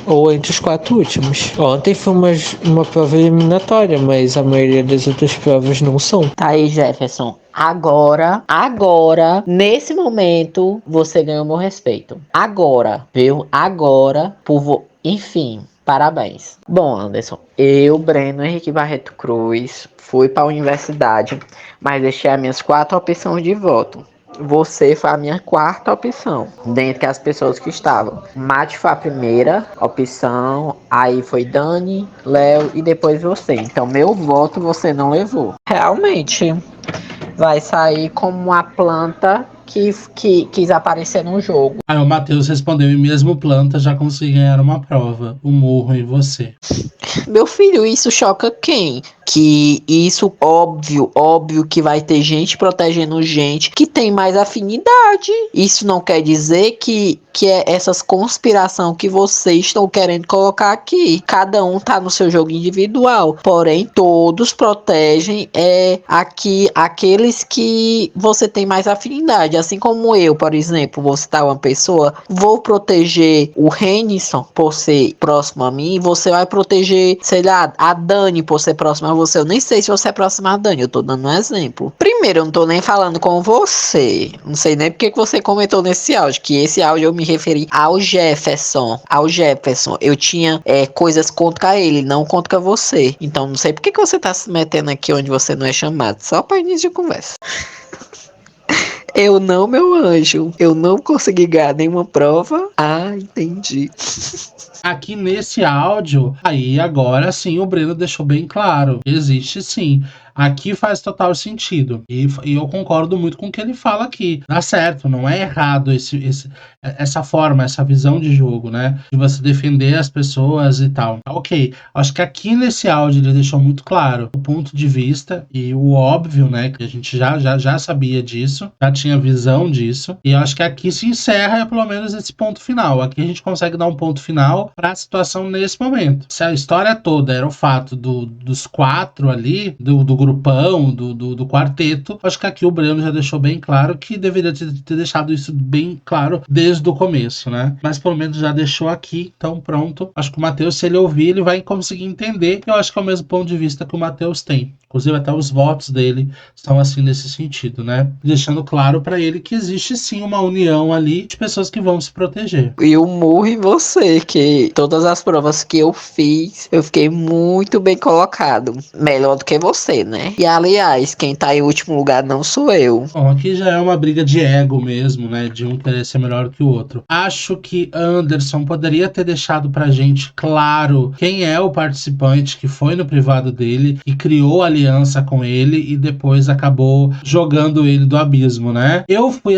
Ou entre os 4 últimos. Ontem foi uma prova eliminatória, mas a maioria das outras provas não são. Tá aí, Jefferson. Agora, nesse momento, você ganhou meu respeito. Agora, viu? Agora, enfim, parabéns. Bom, Anderson, eu, Breno Henrique Barreto Cruz, fui para a universidade, mas deixei as minhas 4 opções de voto. Você foi a minha 4ª opção, dentre as pessoas que estavam. Mate foi a primeira opção, aí foi Dani, Léo e depois você. Então meu voto você não levou. Realmente, vai sair como uma planta que quis aparecer no jogo. Aí o Matheus respondeu, e mesmo planta já consegui ganhar uma prova. O morro em você. Meu filho, isso choca quem? Que isso, óbvio que vai ter gente protegendo gente que tem mais afinidade. Isso não quer dizer que é essas conspiração que vocês estão querendo colocar aqui. Cada um tá no seu jogo individual. Porém, todos protegem aqui aqueles que você tem mais afinidade. Assim como eu, por exemplo, vou citar uma pessoa, vou proteger o Henderson por ser próximo a mim, você vai proteger, sei lá, a Dani por ser próxima a você. Eu nem sei se você é próximo a Dani, eu tô dando um exemplo. Primeiro, eu não tô nem falando com você. Não sei nem porque que você comentou nesse áudio, que esse áudio eu me referi ao Jefferson. Eu tinha coisas contra ele, não contra você. Então, não sei porque que você tá se metendo aqui onde você não é chamado. Só para início de conversa. Eu não, meu anjo. Eu não consegui ganhar nenhuma prova. Ah, entendi. Aqui nesse áudio, aí agora sim o Breno deixou bem claro. Existe sim. Aqui faz total sentido. E eu concordo muito com o que ele fala aqui. Dá certo, não é errado essa forma, essa visão de jogo, né? De você defender as pessoas e tal. Ok, acho que aqui nesse áudio ele deixou muito claro o ponto de vista e o óbvio, né? Que a gente já sabia disso, já tinha visão disso. E eu acho que aqui se encerra pelo menos esse ponto final. Aqui a gente consegue dar um ponto final para a situação nesse momento. Se a história toda era o fato dos 4 ali, do grupão, do quarteto, acho que aqui o Breno já deixou bem claro que deveria ter deixado isso bem claro desde o começo, né? Mas pelo menos já deixou aqui, então pronto. Acho que o Matheus, se ele ouvir, ele vai conseguir entender. Eu acho que é o mesmo ponto de vista que o Matheus tem. Inclusive até os votos dele estão assim nesse sentido, né? Deixando claro pra ele que existe sim uma união ali de pessoas que vão se proteger. E eu morro em você, que todas as provas que eu fiz, eu fiquei muito bem colocado. Melhor do que você, né? E aliás, quem tá em último lugar não sou eu. Bom, aqui já é uma briga de ego mesmo, né? De um querer ser melhor que o outro. Acho que Anderson poderia ter deixado pra gente claro quem é o participante que foi no privado dele e criou aliança com ele e depois acabou jogando ele do abismo, né? Eu fui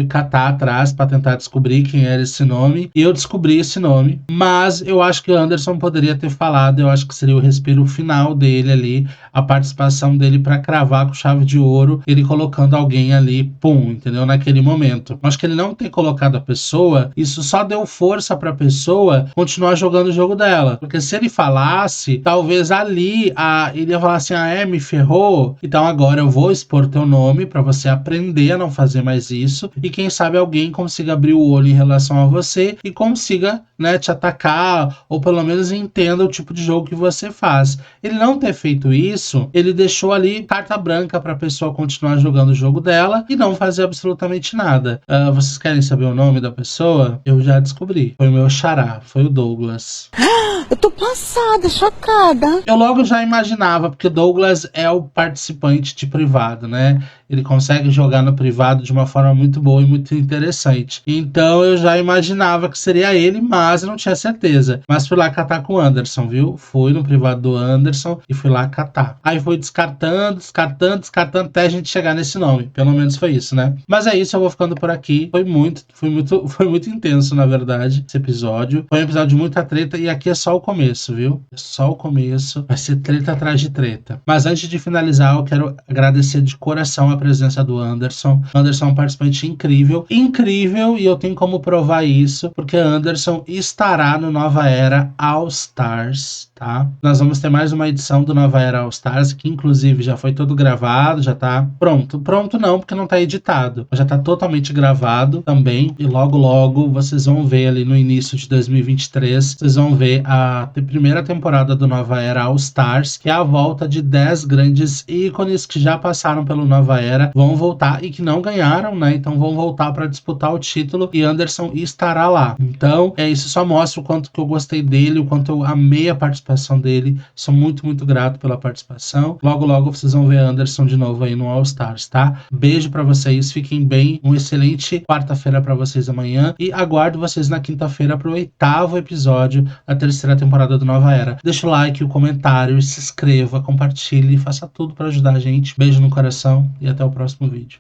catar atrás pra tentar descobrir quem era esse nome e eu descobri esse nome, mas eu acho que o Anderson poderia ter falado, eu acho que seria o respiro final dele ali, a participação dele pra cravar com chave de ouro, ele colocando alguém ali, pum, entendeu? Naquele momento. Acho que ele não ter colocado a pessoa, isso só deu força pra pessoa continuar jogando o jogo dela. Porque se ele falasse, talvez ali ele ia falar assim, me ferrou, então agora eu vou expor teu nome pra você aprender a não fazer mais isso, e quem sabe alguém consiga abrir o olho em relação a você e consiga, né, te atacar, ou pelo menos entenda o tipo de jogo que você faz. Ele não ter feito isso, ele deixou ali carta branca pra pessoa continuar jogando o jogo dela e não fazer absolutamente nada. Vocês querem saber o nome da pessoa? Eu já descobri. Foi o meu xará, foi o Douglas. Eu tô passada, chocada. Eu logo já imaginava, porque Douglas é o participante de privado, né? Ele consegue jogar no privado de uma forma muito boa e muito interessante. Então eu já imaginava que seria ele, mas eu não tinha certeza. Mas fui lá catar com o Anderson, viu? Fui no privado do Anderson e fui lá catar. Aí foi descartando, até a gente chegar nesse nome. Pelo menos foi isso, né? Mas é isso, eu vou ficando por aqui. Foi muito intenso, na verdade, esse episódio. Foi um episódio de muita treta e aqui é só o começo, viu? É só o começo. Vai ser treta atrás de treta. Mas antes de finalizar, eu quero agradecer de coração a presença do Anderson. O Anderson é um participante incrível, e eu tenho como provar isso, porque Anderson estará no Nova Era All Stars, tá? Nós vamos ter mais uma edição do Nova Era All Stars, que inclusive já foi todo gravado, já tá pronto. Pronto não, porque não tá editado. Já tá totalmente gravado também, e logo vocês vão ver ali no início de 2023, vocês vão ver a primeira temporada do Nova Era All Stars, que é a volta de 10 grandes ícones que já passaram pelo Nova Era, vão voltar e que não ganharam, né? Então vão voltar para disputar o título e Anderson estará lá. Então, isso só mostra o quanto que eu gostei dele, o quanto eu amei a participação dele. Sou muito grato pela participação. Logo vocês vão ver Anderson de novo aí no All Stars, tá? Beijo para vocês, fiquem bem. Um excelente quarta-feira para vocês amanhã e aguardo vocês na quinta-feira pro 8º episódio da 3ª temporada do Nova Era. Deixa o like, o comentário, se inscreva, compartilhe, faça tudo para ajudar a gente. Beijo no coração e até o próximo vídeo.